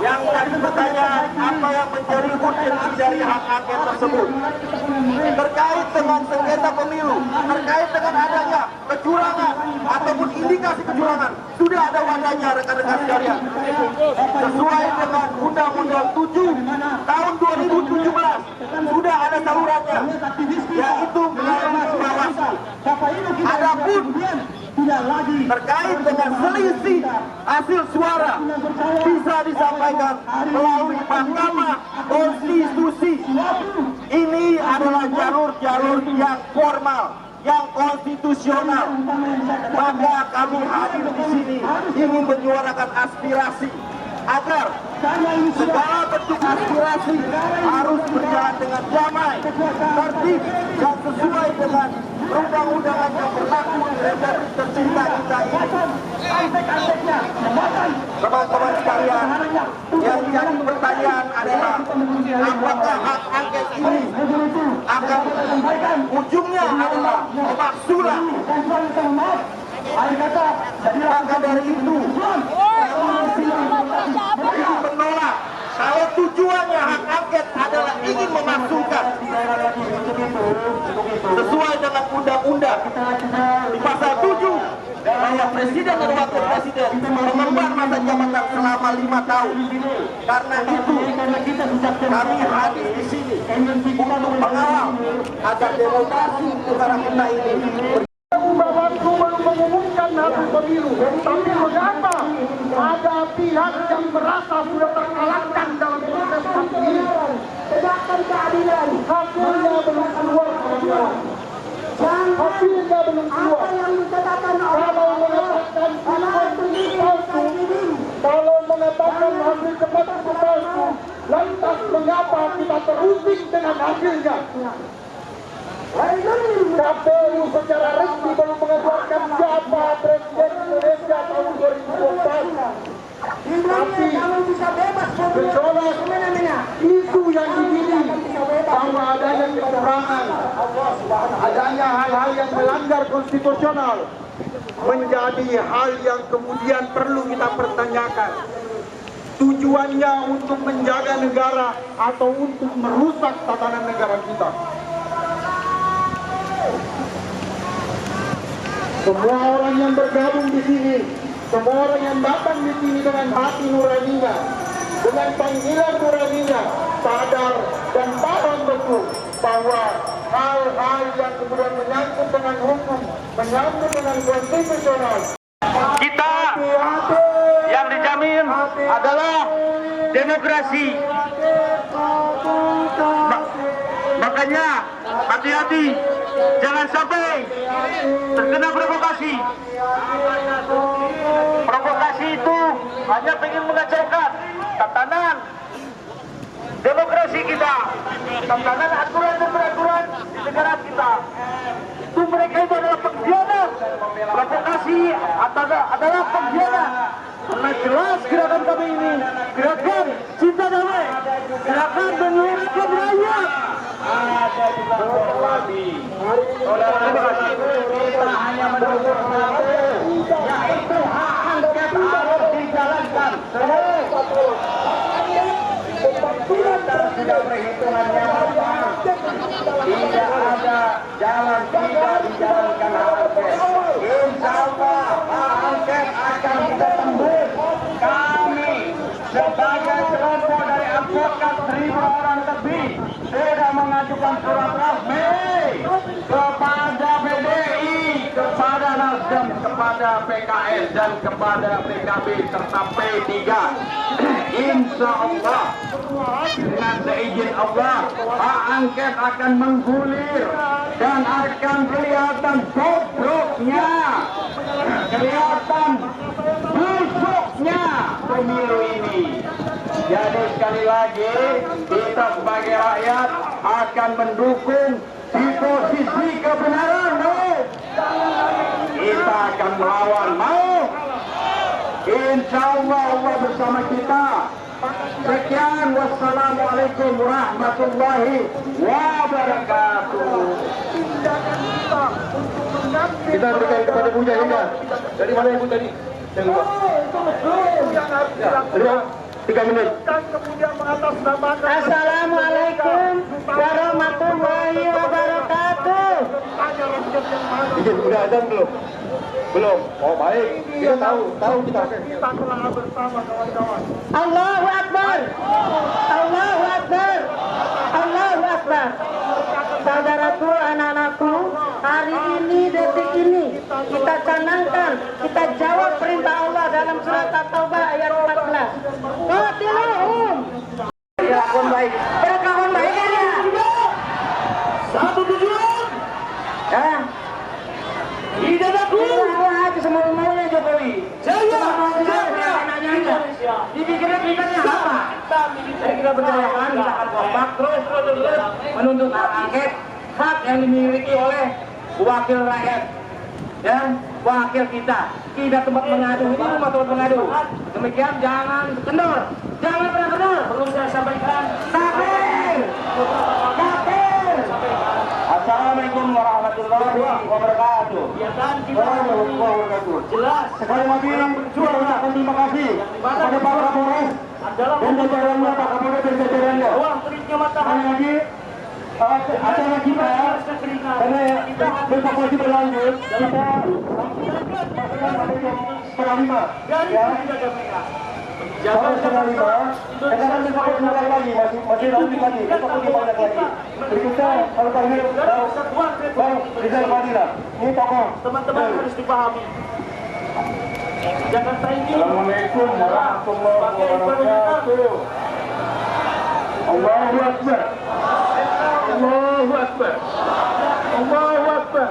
Speaker 5: Yang tadi bertanya apa yang menjadi urgensi dari hak angket tersebut terkait dengan sengketa pemilu, terkait dengan adanya kecurangan ataupun indikasi kecurangan, sudah ada wadahnya rekan-rekan sekalian. Sesuai dengan Undang-Undang 7 tahun 2017 sudah ada salurannya, yaitu melalui Bawaslu. Adapun terkait dengan selisih hasil suara bisa disampaikan melalui Mahkamah Konstitusi. Ini adalah jalur-jalur yang formal, yang konstitusional. Maka kami hadir di sini ingin menyuarakan aspirasi agar segala bentuk aspirasi harus berjalan dengan damai, tertib, dan sesuai dengan undang-undangan yang berlaku di Republik tercinta kita ini. Teman-teman sekalian, yang jadi pertanyaan adalah apakah hak angket ini akan ujungnya adalah pemakzulan? Maka dari itu menolak. Kalau tujuannya hak angket adalah ingin memakzulkan sesuai dengan undang-undang di pasal 7 bahwa presiden dan wakil presiden mengemban masa jabatan selama 5 tahun. Karena itu kami hadir di sini untuk mengawal agar demokrasi negara kita ini. Bawaslu baru mengumumkan hasil pemilu, tapi mengapa ada pihak yang merasa sudah terkalahkan dalam proses ini? Tegakkan keadilan. Hasilnya belum keluar, kawan-kawan. Hasilnya belum keluar. Apa yang dikatakan kalau mengatakan kalau mengatakan hasil cepat itu palsu, lantas mengapa kita terusik dengan hasilnya? KPU secara resmi baru mengeluarkan siapa Presiden Indonesia tahun 2024. Tapi gejolak isu yang digiring bahwa adanya kecurangan, adanya hal-hal yang melanggar konstitusional menjadi hal yang kemudian perlu kita pertanyakan. Tujuannya untuk menjaga negara atau untuk merusak tatanan negara kita. Semua orang yang bergabung di sini, semua orang yang datang di sini dengan hati nuraninya, dengan panggilan nuraninya, sadar dan paham betul bahwa hal-hal yang kemudian menyangkut dengan hukum, menyangkut dengan konstitusional, kita yang dijamin adalah demokrasi. Makanya hati-hati, jangan sampai terkena provokasi. Provokasi itu hanya ingin mengacaukan tatanan demokrasi kita, tatanan aturan dan peraturan di negara kita. Itu mereka itu adalah pengkhianat. Provokasi adalah pengkhianat. Karena jelas gerakan kami ini gerakan cinta damai, gerakan menyuarakan rakyat. Ada di belakang lagi. Kita hanya mendukung satu, yaitu hak angket harus dijalankan. Kita sudah perhitungannya matang. Tidak ada jalan tidak dijalankan hak angket. Insya Allah hak angket akan kita tembus. Kami sebagai kelompok dari advokat 1000 orang lebih sudah mengajukan surat resmi kepada PDI, kepada Nasdem, kepada PKS dan kepada PKB serta P3. Insya Allah dengan seizin Allah hak angket akan menggulir dan akan kelihatan bobroknya, kelihatan busuknya pemilu ini. Jadi sekali lagi kita sebagai rakyat akan mendukung di posisi kebenaran. Kita akan melawan, mau? Insya Allah Allah bersama kita. Sekian, wassalamualaikum warahmatullahi wabarakatuh. Kita berikan kepada Bu Jahinda. Dari mana Ibu tadi? Yang lupa. Ya, 3 menit.
Speaker 6: Assalamualaikum warahmatullahi wabarakatuh.
Speaker 5: Izin, udah azan belum? Belum. Oh baik. Kita tahu kita. Kita telah bersama kawan-kawan.
Speaker 6: Allahu Akbar. Allahu Akbar. Allahu Akbar. Saudaraku, anak-anakku, hari ini, detik ini kita canangkan, kita jawab perintah Allah dalam surat At-Taubah ayat 14. Qatiluhum. Berlakuan baik. Berlakuan baik ya.
Speaker 5: Satu tujuan.
Speaker 6: Ya.
Speaker 5: Tidak aku.
Speaker 6: Aja semua maunya Jokowi.
Speaker 5: Saya.
Speaker 6: Dipikirnya kita apa? Jadi kita berteriakan, kita akan kompak terus menuntut hak angket
Speaker 1: hak yang dimiliki oleh wakil rakyat, ya, wakil kita. Kita tempat mengadu, ini rumah tempat mengadu. Demikian jangan kendor, jangan pernah kendor. Perlu saya sampaikan, kafir, kafir. Assalamualaikum warahmatullahi wabarakatuh. Warahmatullahi wabarakatuh. Jelas. Sekali lagi saya ucapkan terima kasih kepada Pak Kapolres dan jajarannya, Pak Kapolres dan jajarannya. Sekali lagi acara kita karena besok masih berlanjut, kita pastikan pada jam 4:05 ya. Sampai 4:05, kita akan besok ulang lagi, masih lanjut lagi, besok lebih banyak lagi. Berikutnya kalau panggil Bang Rizal Fadilah, ini tokoh. Teman-teman harus dipahami. Jangan tinggi. Assalamualaikum warahmatullahi wabarakatuh. Allahu Akbar. Allahu Akbar. Allahu Akbar.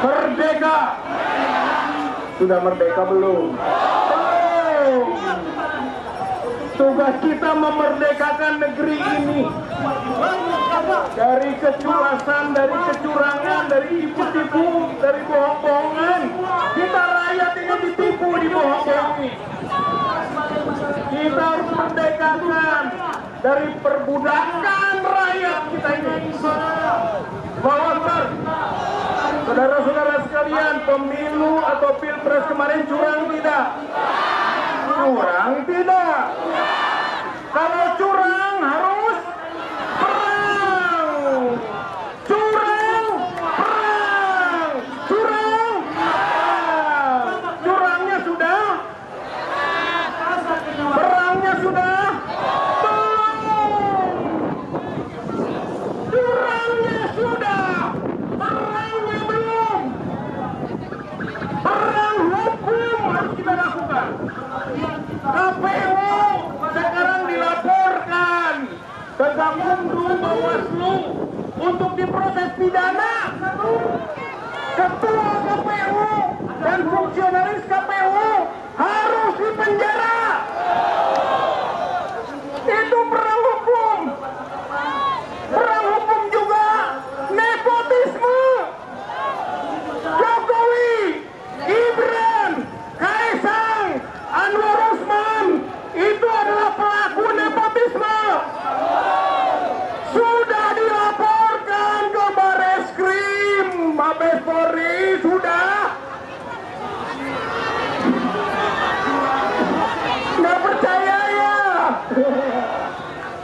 Speaker 1: Merdeka. Sudah merdeka belum? Belum. Tugas kita memerdekakan negeri ini dari kecuasan, dari kecurangan, dari tipu-tipu, dari bohong-bohongan. Kita rakyat ini ditipu, dibohong-bohongi. Kita harus merdekakan dari perbudakan rakyat kita ini. Allahu Akbar. Saudara-saudara sekalian, pemilu atau pilpres kemarin curang tidak? Curang tidak. Kalau curang harus perang. Curang, perang. Curang, perang. Curangnya sudah? Perangnya sudah? Belum. Curangnya sudah. Perangnya belum. Perang hukum harus kita lakukan. KPU sekarang dilaporkan ke Gakumdu Bawaslu untuk diproses pidana. Ketua KPU dan fungsionaris KPU harus dipenjara. Itu perang hukum. Perang hukum juga nepotisme. Jokowi, Gibran, Kaisang, Anwar Usman itu adalah pelaku nepotisme. Sudah dilaporkan ke Bareskrim, Mabes Polri sudah. Nggak percaya ya?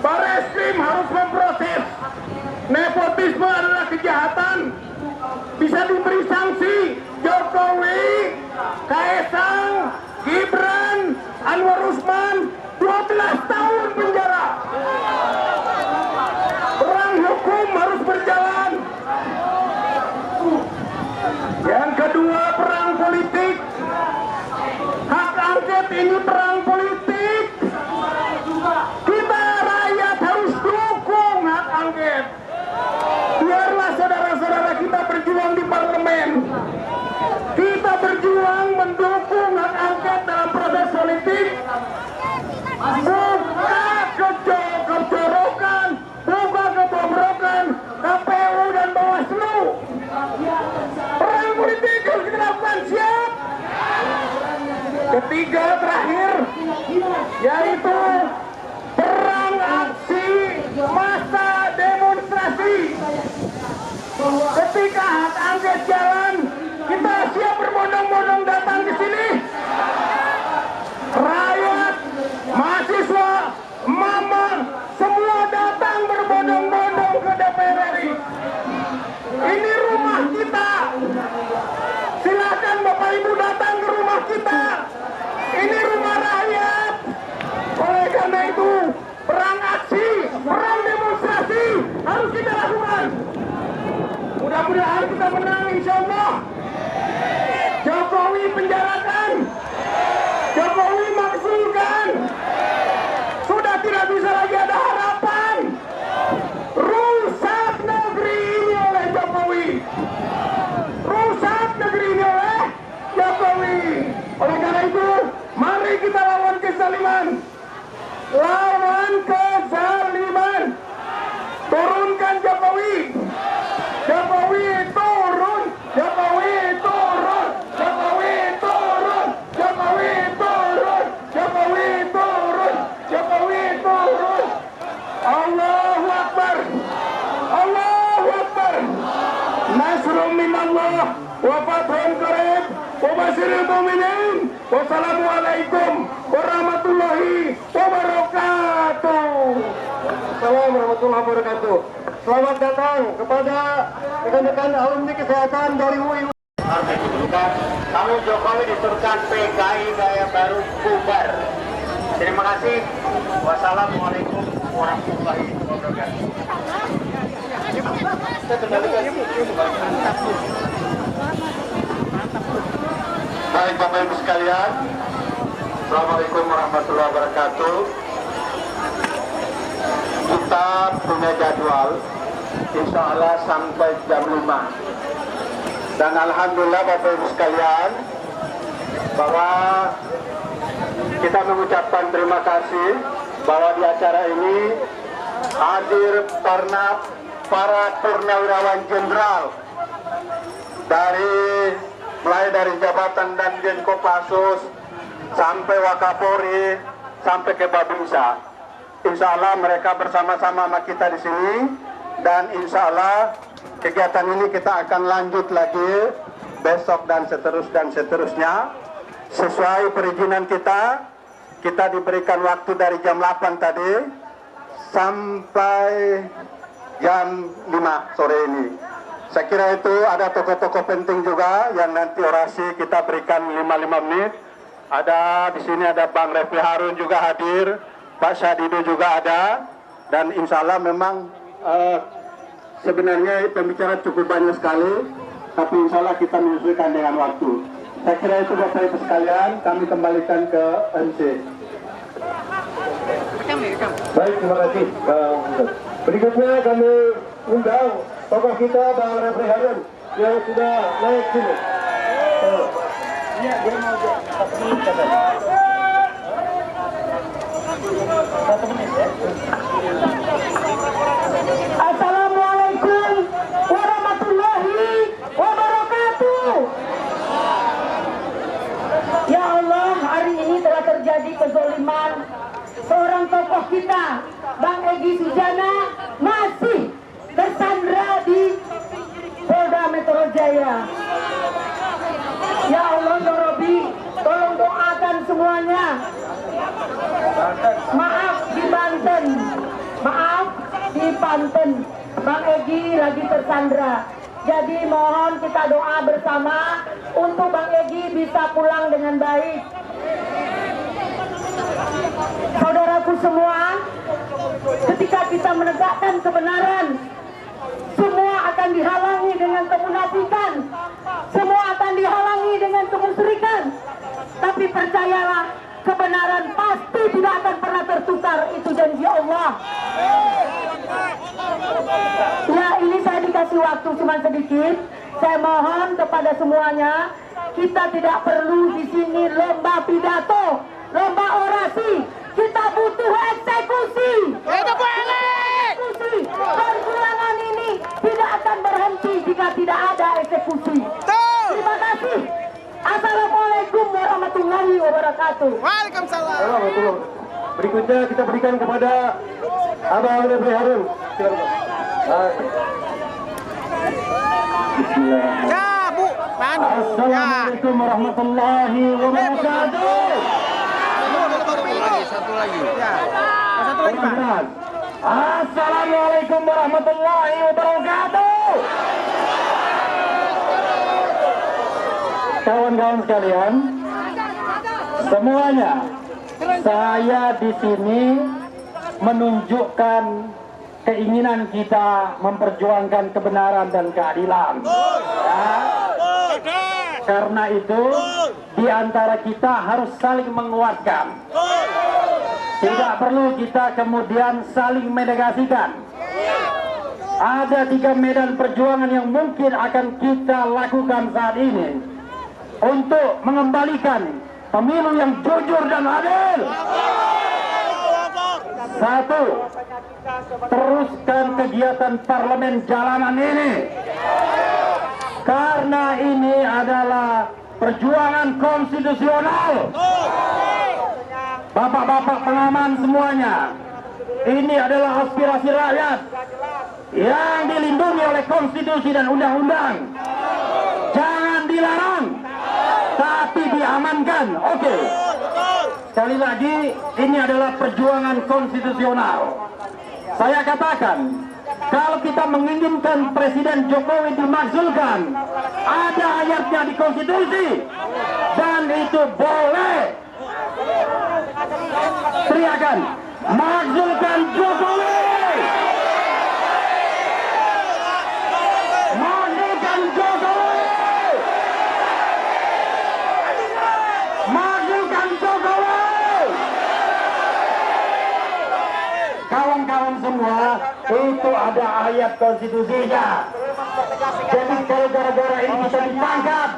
Speaker 1: Bareskrim harus memproses. Nepotisme adalah kejahatan. Bisa diberi sanksi. Jokowi, Kaisang, Gibran, Anwar Usman 12 tahun penjara. Perang hukum harus berjalan. Yang kedua, perang politik. Hak angket ini perang politik. Kita rakyat harus dukung hak angket. Biarlah saudara-saudara kita berjuang di parlemen. Kita berjuang mendukung hak angket dalam proses politik. Buka kejorokan, buka kebobrokan KPU dan Bawaslu. Perang politik harus kita lakukan, siap. Ketiga, terakhir, yaitu perang aksi massa demonstrasi. Ketika hak angket jalan, kita siap berbondong-bondong datang ke sini. Rakyat, mahasiswa, mama, semua datang berbondong-bondong ke DPR RI. Ini rumah kita. Silakan Bapak Ibu datang ke rumah kita. Ini rumah rakyat. Oleh karena itu, perang aksi, perang demonstrasi harus kita lakukan. Mudah-mudahan kita menang, insya Allah. Jokowi penjarakan, Jokowi maksulkan. Sudah tidak bisa lagi ada harapan. Rusak negeri ini oleh Jokowi. Rusak negeri ini oleh Jokowi. Oleh karena itu, mari kita lawan kezaliman. Lawan kezaliman. Turunkan Jokowi.
Speaker 5: Allah wa fathun qarib wa basyiril mu'minin. Wassalamualaikum warahmatullahi wabarakatuh. Assalamualaikum warahmatullahi wabarakatuh. Selamat datang kepada rekan-rekan alumni kesehatan dari UI.
Speaker 7: Kamu Jokowi diturunkan PKI Gaya Baru bubar. Terima kasih. Wassalamualaikum warahmatullahi wabarakatuh.
Speaker 5: Baik Bapak Ibu sekalian, Assalamualaikum warahmatullahi wabarakatuh. Kita punya jadwal, insya Allah sampai jam 5. Dan alhamdulillah Bapak Ibu sekalian, bahwa kita mengucapkan terima kasih bahwa di acara ini hadir karena para purnawirawan jenderal mulai dari jabatan dan Gen Kopassus sampai Wakapolri sampai ke Babinsa. Insya Allah mereka bersama-sama sama kita di sini, dan insya Allah kegiatan ini kita akan lanjut lagi besok dan seterusnya. Sesuai perizinan kita diberikan waktu dari jam 8 tadi sampai jam 5 sore ini. Saya kira itu ada tokoh-tokoh penting juga yang nanti orasi kita berikan 5 menit. Ada di sini ada Bang Refli Harun juga hadir, Pak Syadido juga ada, dan insya Allah memang sebenarnya pembicara cukup banyak sekali, tapi insya Allah kita menyesuaikan dengan waktu. Saya kira itu Bapak Ibu sekalian, kami kembalikan ke MC. Baik, terima kasih Bang. Berikutnya kami undang tokoh kita Bang Refli Harun yang sudah naik sini. Iya, dia mau
Speaker 6: Assalamualaikum warahmatullahi wabarakatuh. Ya Allah, hari ini telah terjadi kezaliman. Seorang tokoh kita, Bang Egy Sujana, masih tersandra di Polda Metro Jaya. Ya Allah, ya Rabbi, tolong doakan semuanya. Maaf di Banten, Bang Egy lagi tersandra. Jadi mohon kita doa bersama untuk Bang Egy bisa pulang dengan baik. Saudaraku semua, ketika kita menegakkan kebenaran, semua akan dihalangi dengan kemunafikan, semua akan dihalangi dengan kemusyrikan. Tapi percayalah, kebenaran pasti tidak akan pernah tertukar, itu janji Allah. Ya, ini saya dikasih waktu cuma sedikit. Saya mohon kepada semuanya, kita tidak perlu di sini lomba pidato, lomba orasi. Kita butuh eksekusi. Eksekusi. Perjuangan ini tidak akan berhenti jika tidak ada eksekusi. Terima kasih. Assalamualaikum warahmatullahi wabarakatuh.
Speaker 2: Waalaikumsalam.
Speaker 5: Berikutnya kita berikan kepada Abang Refli Harun.
Speaker 2: Ya, Bu. Manu. Ya.
Speaker 5: Assalamualaikum warahmatullahi wabarakatuh.
Speaker 2: Satu lagi. Ya. Satu lagi, Pak.
Speaker 5: Assalamualaikum warahmatullahi wabarakatuh. Kawan-kawan sekalian, semuanya, saya di sini menunjukkan keinginan kita memperjuangkan kebenaran dan keadilan. Ya. Karena itu, di antara kita harus saling menguatkan. Tidak perlu kita kemudian saling menegasikan. Ada 3 medan perjuangan yang mungkin akan kita lakukan saat ini untuk mengembalikan pemilu yang jujur dan adil. 1. Teruskan kegiatan parlemen jalanan ini, karena ini adalah perjuangan konstitusional. Bapak-bapak pengaman semuanya, ini adalah aspirasi rakyat yang dilindungi oleh konstitusi dan undang-undang. dilarang, tapi diamankan. Oke. Sekali lagi, ini adalah perjuangan konstitusional. Saya katakan, kalau kita menginginkan Presiden Jokowi dimakzulkan, ada ayatnya di konstitusi, dan itu boleh. Teriakan, makzulkan Jokowi! Makzulkan Jokowi! Makzulkan Jokowi! Kawan-kawan semua, itu ada ayat konstitusinya. Jadi kalau gara-gara ini bisa ditangkap,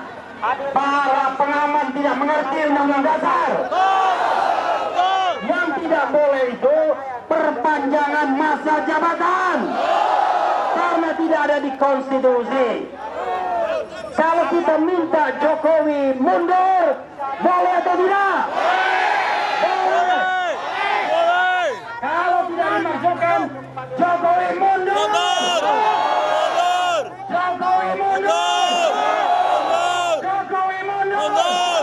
Speaker 5: para pengaman tidak mengerti undang-undang dasar. Yang tidak boleh itu perpanjangan masa jabatan, karena tidak ada di konstitusi. Kalau kita minta Jokowi mundur, boleh atau tidak? Boleh. Kalau tidak dimaksudkan Jokowi mundur. Jokowi mundur. Jokowi mundur.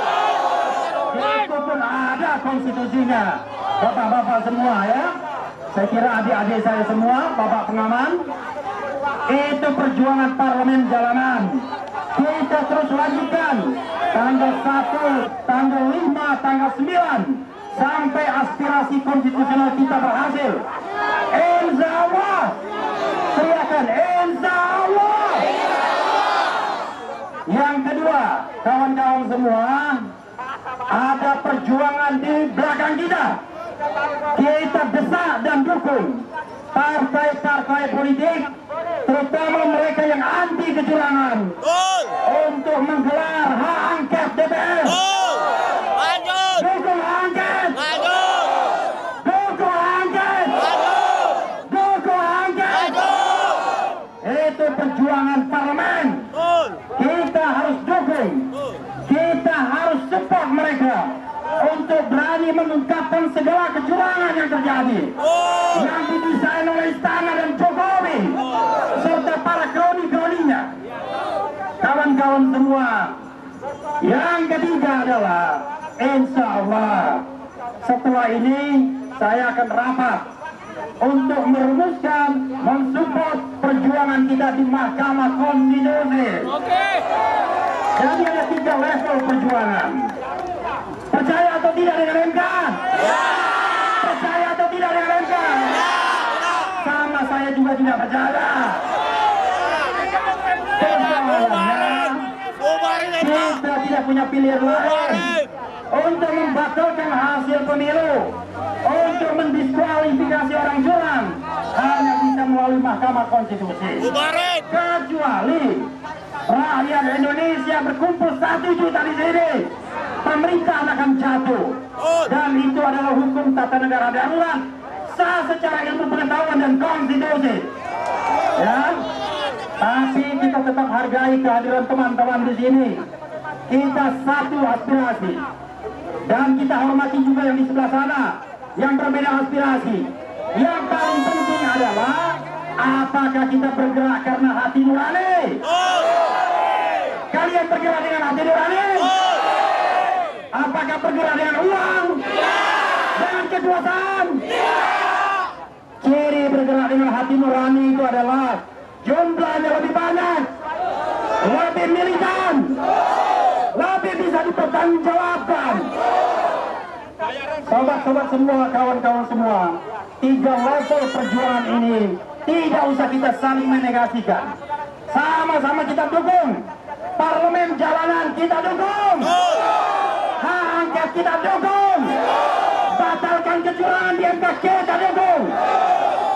Speaker 5: Itu pun ada konstitusinya. Bapak-bapak semua ya. Saya kira adik-adik saya semua, bapak pengaman. Itu perjuangan parlemen jalanan. Kita terus lanjutkan. Tanggal 1, tanggal 5, tanggal 9. Sampai aspirasi konstitusional kita berhasil. Insya Allah. Teriakan, insya Allah. Yang kedua, kawan-kawan semua, ada perjuangan di belakang kita. Kita desak dan dukung partai-partai politik, terutama mereka yang anti kecurangan, untuk menggelar hak angket DPR. Dukung angket. Dukung angket. Dukung angket. Itu perjuangan parlemen. Kita harus dukung. Kita harus support mereka untuk berani mengungkapkan segala kecurangan yang terjadi, yang didesain oleh Istana dan Jokowi serta para kroni-kroninya. Kawan-kawan semua, yang ketiga adalah insya Allah setelah ini saya akan rapat untuk merumuskan, mensupport perjuangan kita di Mahkamah Konstitusi. Jadi ada 3 level perjuangan. Percaya atau tidak dengan MK? Percaya atau tidak dengan MK? Sama saya juga tidak percaya. Kita tidak punya pilihan lain untuk membatalkan hasil pemilu, untuk mendiskualifikasi orang curang, hanya bisa melalui Mahkamah Konstitusi. Kecuali rakyat Indonesia berkumpul 1 juta di sini, pemerintahan akan jatuh. Dan itu adalah hukum tata negara darurat, sah secara ilmu pengetahuan dan konstitusi. Ya, tapi kita tetap hargai kehadiran teman-teman di sini. Kita satu aspirasi, dan kita hormati juga yang di sebelah sana yang berbeda aspirasi. Yang paling penting adalah apakah kita bergerak karena hati nurani? Kalian bergerak dengan hati nurani? Apakah bergerak dengan uang? Dengan kekuasaan? Ciri bergerak dengan hati nurani itu adalah jumlahnya lebih banyak, lebih militan, lebih bisa dipertanggungjawabkan. Sobat-sobat semua, kawan-kawan semua, 3 level perjuangan ini tidak usah kita saling menegasikan. Sama-sama kita dukung. Parlemen jalanan kita dukung. Hak angket kita dukung. Batalkan kecurangan di MK kita dukung.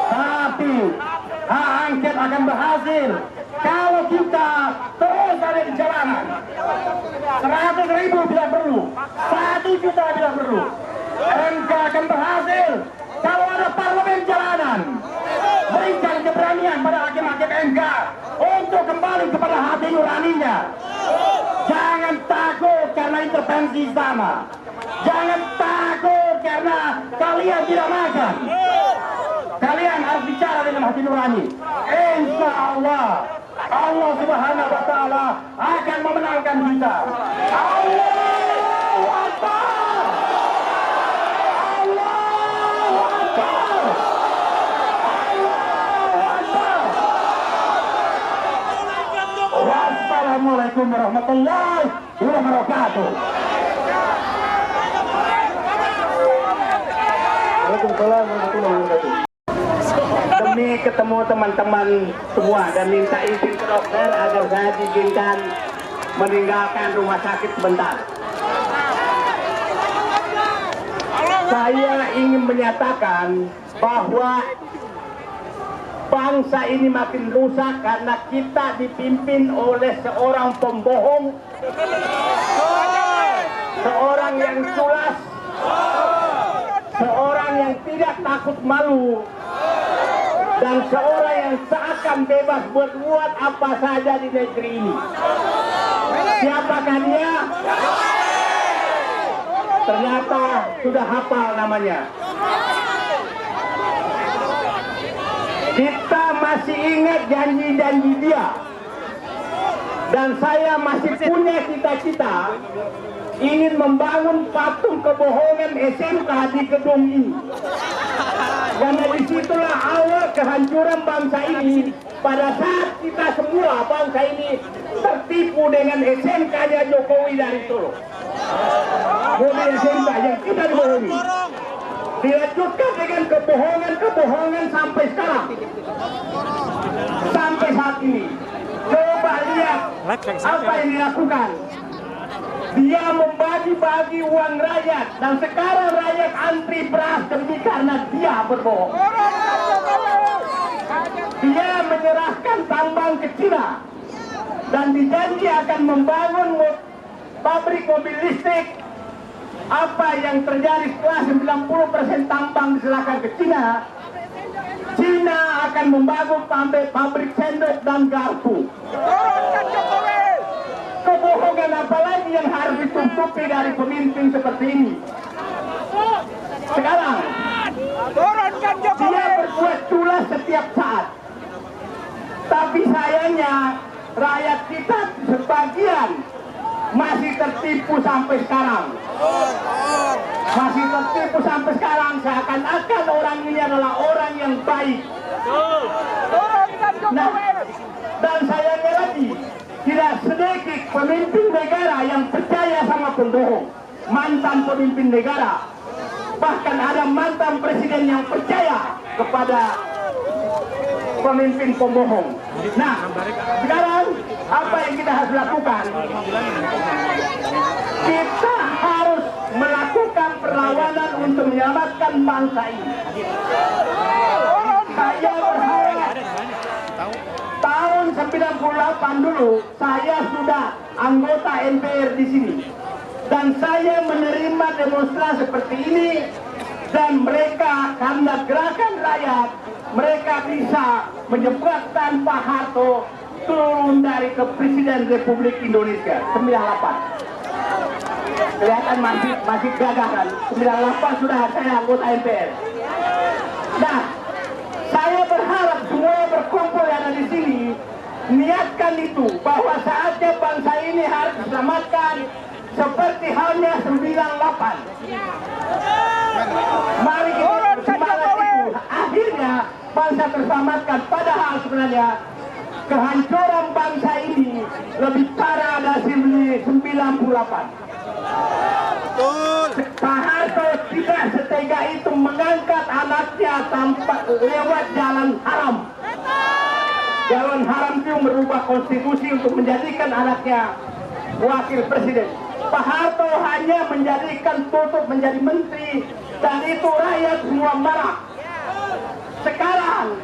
Speaker 5: Tapi hak angket akan berhasil kalau kita terus ada di jalanan. 100.000 bila perlu, 1 juta bila perlu. MK akan berhasil kalau ada parlemen jalanan. Berikan keberanian pada hakim-hakim MK untuk kembali kepada hati nuraninya. Jangan takut karena intervensi istana. Jangan takut karena kalian tidak makan. Kalian harus bicara dengan hati nurani. Insya Allah
Speaker 1: Allah Subhanahu wa taala akan memenangkan kita. Allahu Akbar. Allahu Akbar. Wassalamualaikum warahmatullahi wabarakatuh. Waalaikumsalam warahmatullahi wabarakatuh. Demi ketemu teman-teman semua dan minta izin ke dokter agar saya diizinkan meninggalkan rumah sakit sebentar. Saya ingin menyatakan bahwa bangsa ini makin rusak karena kita dipimpin oleh seorang pembohong, seorang yang culas, seorang yang tidak takut malu, dan seorang yang seakan bebas berbuat apa saja di negeri ini. Siapakah dia? Ternyata sudah hafal namanya. Kita masih ingat janji-janji dia. Dan saya masih punya cita-cita ingin membangun patung kebohongan SMK di gedung ini. Karena disitulah awal kehancuran bangsa ini. Pada saat kita semua bangsa ini tertipu dengan SMK-nya Jokowi dari Solo. Mobil SMK yang kita dibohongi. Dilanjutkan dengan kebohongan-kebohongan sampai sekarang. Sampai saat ini. Coba lihat apa yang dilakukan. Dia membagi-bagi uang rakyat dan sekarang rakyat antri beras demi karena dia berbohong. Dia menyerahkan tambang ke Cina dan dijanji akan membangun pabrik mobil listrik. Apa yang terjadi setelah 90% tambang diserahkan ke Cina? Cina akan membangun pabrik sendok dan garpu. Kebohongan apa lagi yang harus ditutupi dari pemimpin seperti ini? Sekarang dia berbuat culas setiap saat. Tapi sayangnya rakyat kita sebagian masih tertipu sampai sekarang. Masih tertipu sampai sekarang seakan-akan orang ini adalah orang yang baik. Nah, dan sayangnya lagi tidak sedikit pemimpin negara yang percaya sama pembohong. Mantan pemimpin negara, bahkan ada mantan presiden yang percaya kepada pemimpin pembohong. Nah, sekarang apa yang kita harus lakukan? Kita harus melakukan perlawanan untuk menyelamatkan bangsa ini. Saya berharap tahun 98 dulu saya sudah anggota MPR di sini dan saya menerima demonstrasi seperti ini dan mereka karena gerakan rakyat mereka bisa menyebabkan Pak Harto turun dari ke Presiden Republik Indonesia 98. Kelihatan masih gagah kan? 98 sudah saya anggota MPR. Nah, saya berharap semua berkumpul yang ada di sini niatkan itu bahwa saatnya bangsa ini harus diselamatkan seperti halnya 98. Mari kita semangat itu. Akhirnya bangsa terselamatkan. Padahal sebenarnya kehancuran bangsa ini lebih parah dari 98. Pak Harto tidak setega itu mengangkat anaknya tanpa lewat jalan haram. Jalan haram itu merubah konstitusi untuk menjadikan anaknya wakil presiden. Pak Harto hanya menjadikan Tutut menjadi menteri dan itu rakyat semua marah. Sekarang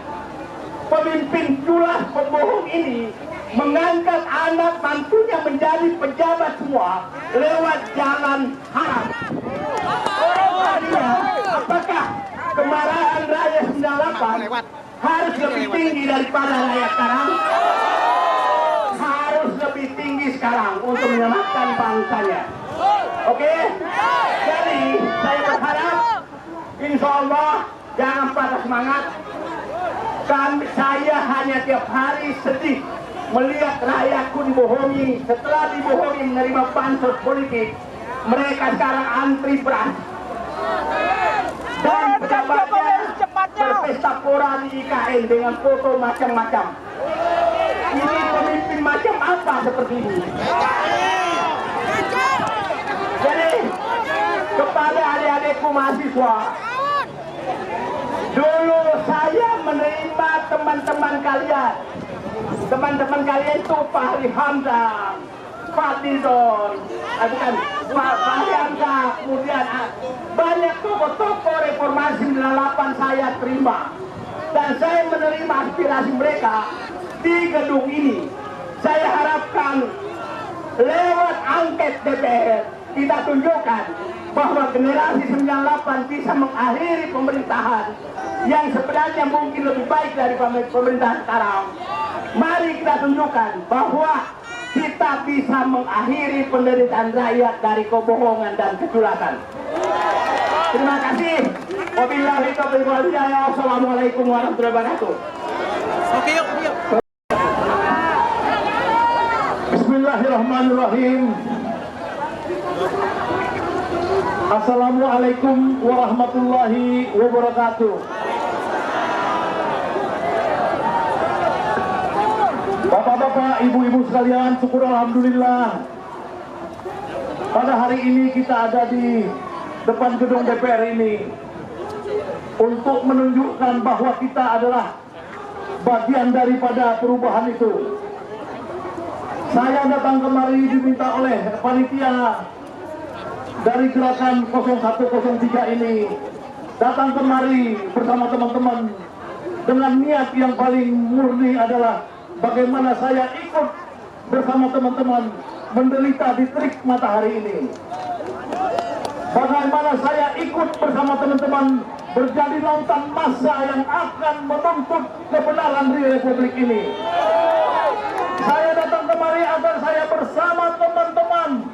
Speaker 1: pemimpin culas pembohong ini mengangkat anak mantunya menjadi pejabat semua lewat jalan haram. Apakah kemarahan rakyat 98 harus lebih tinggi daripada rakyat sekarang? Harus lebih tinggi sekarang untuk menyelamatkan bangsanya. Oke? Jadi saya berharap insya Allah jangan patah semangat. Saya hanya tiap hari sedih
Speaker 5: melihat rakyatku dibohongi, setelah dibohongi menerima bansos politik, mereka sekarang antri beras. Dan pejabatnya berpesta pora di IKN dengan foto macam-macam. Ini pemimpin macam apa seperti ini? Jadi kepada adik-adikku mahasiswa, dulu saya menerima teman-teman kalian itu Fahri Hamzah, Fadlizon, Pak Fahri Hamzah, kemudian banyak tokoh-tokoh reformasi 98 saya terima, dan saya menerima aspirasi mereka di gedung ini. Saya harapkan lewat angket DPR kita tunjukkan bahwa generasi 98 bisa mengakhiri pemerintahan yang sebenarnya mungkin lebih baik dari pemerintahan sekarang. Mari kita tunjukkan bahwa kita bisa mengakhiri penderitaan rakyat dari kebohongan dan keculakan. Terima kasih. Wabillahi taufiq wal hidayah. Wassalamualaikum warahmatullahi wabarakatuh.
Speaker 2: Oke, yuk.
Speaker 5: Bismillahirrahmanirrahim. Assalamualaikum warahmatullahi wabarakatuh. Bapak-bapak, ibu-ibu sekalian, syukur alhamdulillah. Pada hari ini kita ada di depan gedung DPR ini untuk menunjukkan bahwa kita adalah bagian daripada perubahan itu. Saya datang kemari diminta oleh panitia dari gerakan 0103 ini, datang kemari bersama teman-teman dengan niat yang paling murni adalah bagaimana saya ikut bersama teman-teman menderita di terik matahari ini. Bagaimana saya ikut bersama teman-teman berjadi lautan massa yang akan menuntut kebenaran di Republik ini. Saya datang kemari agar saya bersama teman-teman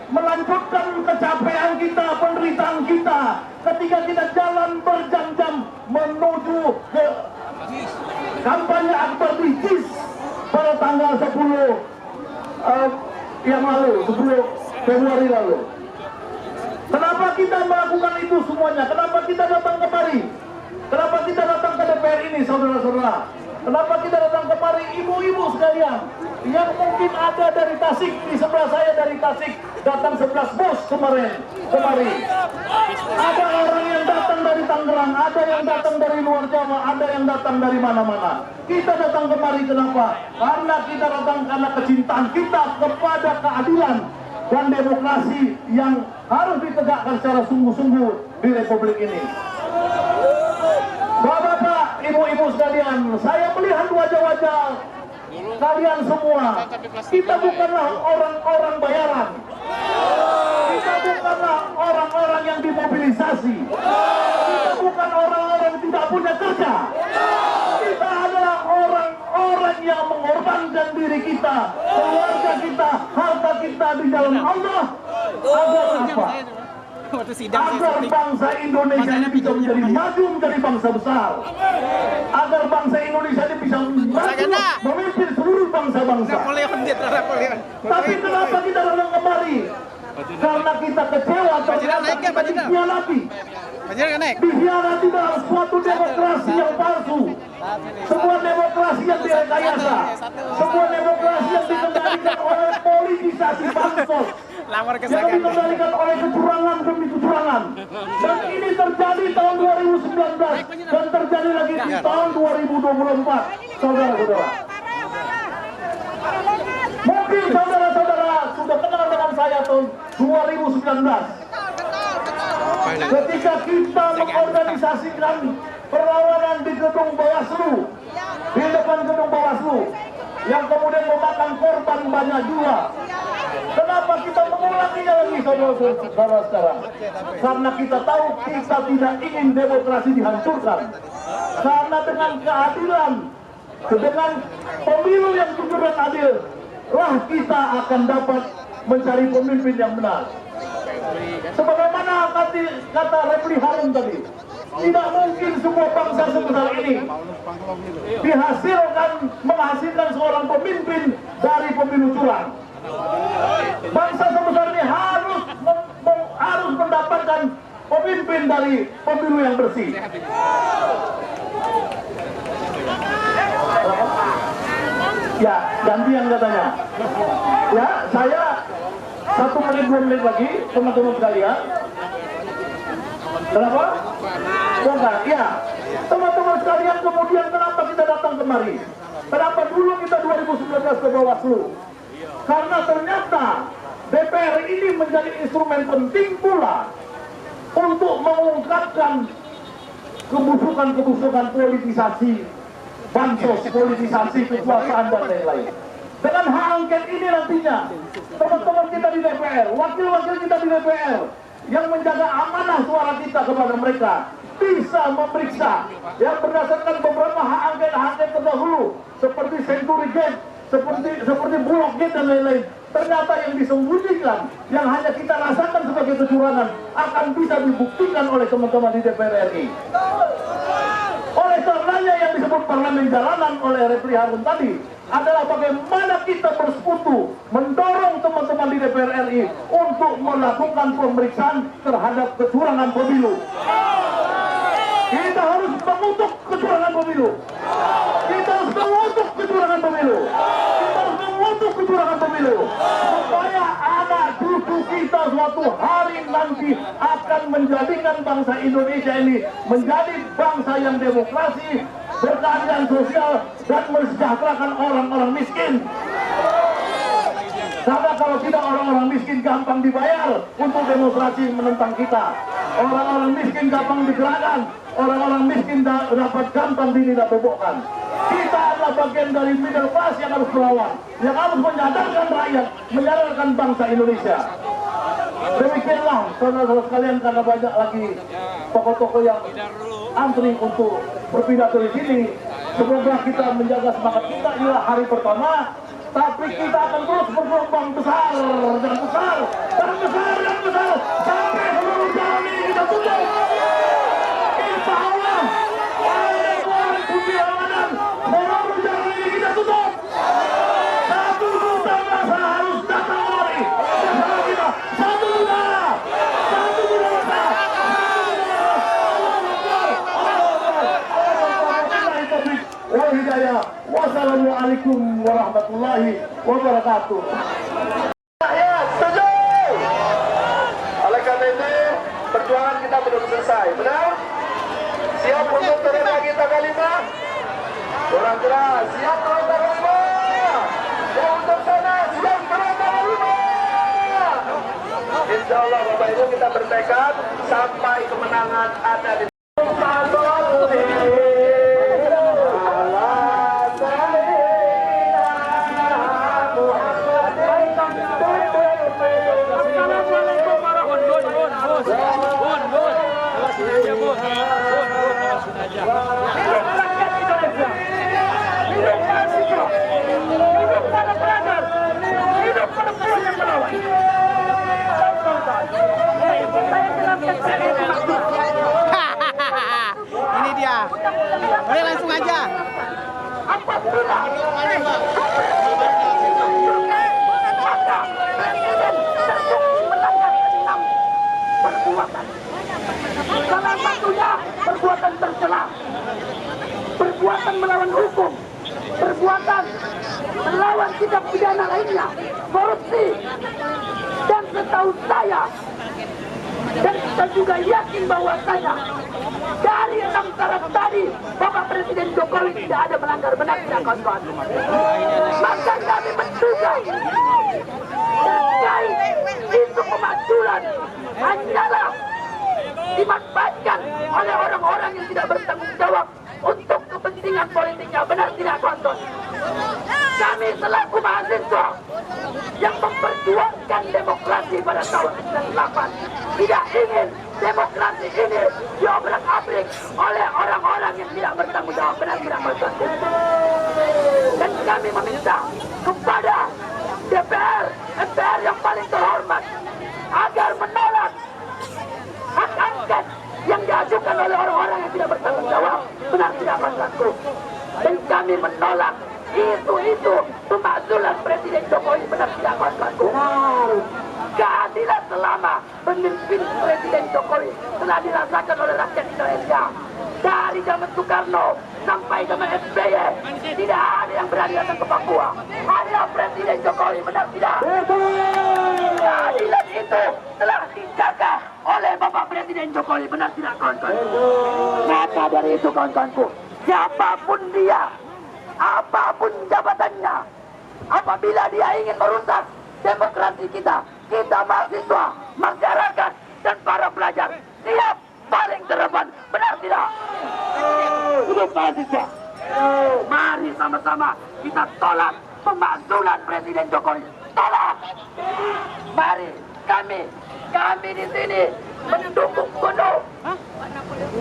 Speaker 5: melanjutkan kecapean kita, penderitaan kita ketika kita jalan berjam-jam menuju ke kampanye Akbar di JIS pada tanggal 10 yang lalu, 10 Februari lalu. Kenapa kita melakukan itu semuanya? Kenapa kita datang kemari? Kenapa kita datang ke DPR ini, saudara-saudara? Kenapa kita datang kemari, ibu-ibu sekalian? Yang mungkin ada dari Tasik, di sebelah saya dari Tasik, datang 11 bus kemarin, kemari. Ada orang yang datang dari Tangerang, ada yang datang dari luar Jawa, ada yang datang dari mana-mana. Kita datang kemari kenapa? Karena kita datang karena kecintaan kita kepada keadilan dan demokrasi yang harus ditegakkan secara sungguh-sungguh di Republik ini. Bapak-bapak, ibu-ibu sekalian, saya melihat wajah-wajah kalian semua. Kita bukanlah orang-orang bayaran. Kita bukanlah orang-orang yang dimobilisasi. Kita bukan orang-orang yang tidak punya kerja. Kita adalah orang-orang yang mengorbankan diri kita, keluarga kita, harta kita di jalan Allah. Agar apa? Agar bangsa Indonesia ini bisa menjadi maju, menjadi bangsa besar. Agar bangsa Indonesia ini bisa maju, memimpin seluruh bangsa-bangsa. Tapi kenapa kita datang kemari? Karena kita kecewa terhadap kita dikhianati. Dikhianati dalam suatu demokrasi yang palsu. Sebuah demokrasi yang direkayasa. Sebuah demokrasi yang dikendalikan oleh politisasi bansos. Yang dikendalikan oleh kecurangan demi kecurangan. Dan ini terjadi tahun 2019 dan terjadi lagi di tahun 2024, saudara-saudara. Mungkin saudara-saudara sudah kenal dengan saya tahun 2019. Ketika kita mengorganisasikan perlawanan di gedung Bawaslu, di depan gedung Bawaslu, yang kemudian memakan korban banyak juga. Kenapa kita mengulanginya lagi, saudara-saudara sekarang? Karena kita tahu kita tidak ingin demokrasi dihancurkan. Karena dengan keadilan, dengan pemilu yang jujur dan adil, lah kita akan dapat mencari pemimpin yang benar. Sebagaimana kata Refli Harun tadi, tidak mungkin semua bangsa sebesar ini menghasilkan seorang pemimpin dari pemilu curang. Bangsa sebesar ini harus mendapatkan pemimpin dari pemilu yang bersih. Ya, gantian katanya. Ya, saya 1 menit 2 menit lagi, teman-teman sekalian. Kenapa? Bukan, ya. Teman-teman sekalian, kemudian kenapa kita datang kemari? Kenapa dulu kita 2019 ke Bawaslu? Karena ternyata DPR ini menjadi instrumen penting pula untuk mengungkapkan kebusukan-kebusukan politisasi, bansos, politisasi, kekuasaan dan lain-lain. Dengan hak angket ini nantinya, teman-teman kita di DPR, wakil-wakil kita di DPR, yang menjaga amanah suara kita kepada mereka, bisa memeriksa yang berdasarkan beberapa hak angket terdahulu, seperti Century Gate, seperti Bulog Gate dan lain-lain. Ternyata yang disembunyikan, yang hanya kita rasakan sebagai kecurangan, akan bisa dibuktikan oleh teman-teman di DPR RI. Oleh karenanya yang disebut parlemen jalanan oleh Refli Harun tadi adalah bagaimana kita bersekutu mendorong teman-teman di DPR RI untuk melakukan pemeriksaan terhadap kecurangan pemilu. Kita harus mengutuk kecurangan pemilu. Kita harus mengutuk kecurangan pemilu. Kita harus mengutuk kecurangan pemilu. Supaya anak cucu kita suatu hari nanti akan menjadikan bangsa Indonesia ini menjadi bangsa yang demokrasi, berkeadilan sosial, dan mensejahterakan orang-orang miskin. Karena kalau tidak, orang-orang miskin gampang dibayar untuk demonstrasi menentang kita. Orang-orang miskin gampang digerakkan. Orang-orang miskin dapat gampang dinidabobokkan. Kita adalah bagian dari middle class yang harus melawan, yang harus menyadarkan rakyat, menyadarkan bangsa Indonesia. Demikianlah saudara-saudara sekalian, karena banyak lagi tokoh-tokoh yang antri untuk berpidato di sini. Semoga kita menjaga semangat kita. Inilah hari pertama, tapi kita akan terus bergelombang besar dan besar dan besar dan besar sampai seluruh jalan ini kita tutup. Insya Allah, oleh Tuhan Bumi Ramadan, seluruh jalan ini kita tutup. 1 juta masa harus datang kemari bersama kita. 1 juta masa. Wassalamualaikum warahmatullahi wabarakatuh. Ya, setuju. Oleh karena itu, perjuangan kita belum selesai, benar? Siap untuk turun lagi tanggal 5? Kurang keras, siap turun tanggal 5? Yang untuk sana, siap turun tanggal 5? Insya Allah Bapak Ibu kita bertekad sampai kemenangan ada di
Speaker 2: Ini dia. Oke, langsung aja.
Speaker 6: Salah satunya perbuatan tercela, perbuatan melawan hukum, perbuatan melawan tindak pidana lainnya, korupsi. Dan setahu saya, dan kita juga yakin bahwasanya dari 6 syarat tadi Bapak Presiden Jokowi tidak ada melanggar, benar tidak kawan-kawan? Maka kami menduga terkait isu pemakzulan hanyalah dimanfaatkan oleh orang-orang yang tidak bertanggung jawab untuk kepentingan politiknya, benar tidak kawan-kawan? Kami selaku mahasiswa yang memperjuangkan demokrasi pada tahun 98 tidak ingin demokrasi ini diobrak-abrik oleh orang-orang yang tidak bertanggung jawab, benar tidak kawan-kawan? Dan kami meminta kepada DPR, MPR yang paling terhormat agar menolak hak angket yang diajukan oleh orang-orang yang tidak bertanggung jawab, benar tidak kawan-kawan? Dan kami menolak
Speaker 1: Itu pemakzulan Presiden Jokowi benar tidak kawan-kawanku? Keadilan selama pemimpin Presiden Jokowi telah dirasakan oleh rakyat Indonesia. Dari zaman Soekarno sampai zaman SBY, tidak ada yang berani datang ke Papua. Hanya Presiden Jokowi, benar tidak? Keadilan itu telah dijaga oleh Bapak Presiden Jokowi, benar tidak kawan-kawanku? Maka dari itu kawan-kawanku, siapapun dia, apapun jabatannya, apabila dia ingin merusak demokrasi kita mahasiswa, masyarakat, dan para pelajar siap paling terdepan, benar tidak? Untuk mahasiswa, mari sama-sama kita tolak pemakzulan Presiden Jokowi. Tolak! Mari kami di sini mendukung penuh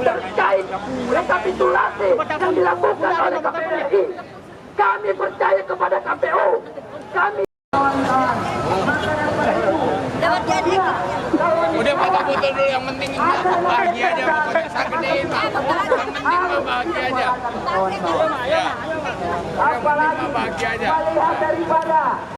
Speaker 1: terkait rekapitulasi yang dilakukan oleh KPU. Kami percaya kepada KPU. Kami
Speaker 4: Dapat jadi.
Speaker 2: Udah foto-foto dulu, yang penting bahagia aja pokoknya. Sakenin, yang penting mah bahagia aja. Ya. Yang penting mah bahagia aja.
Speaker 1: melihat daripada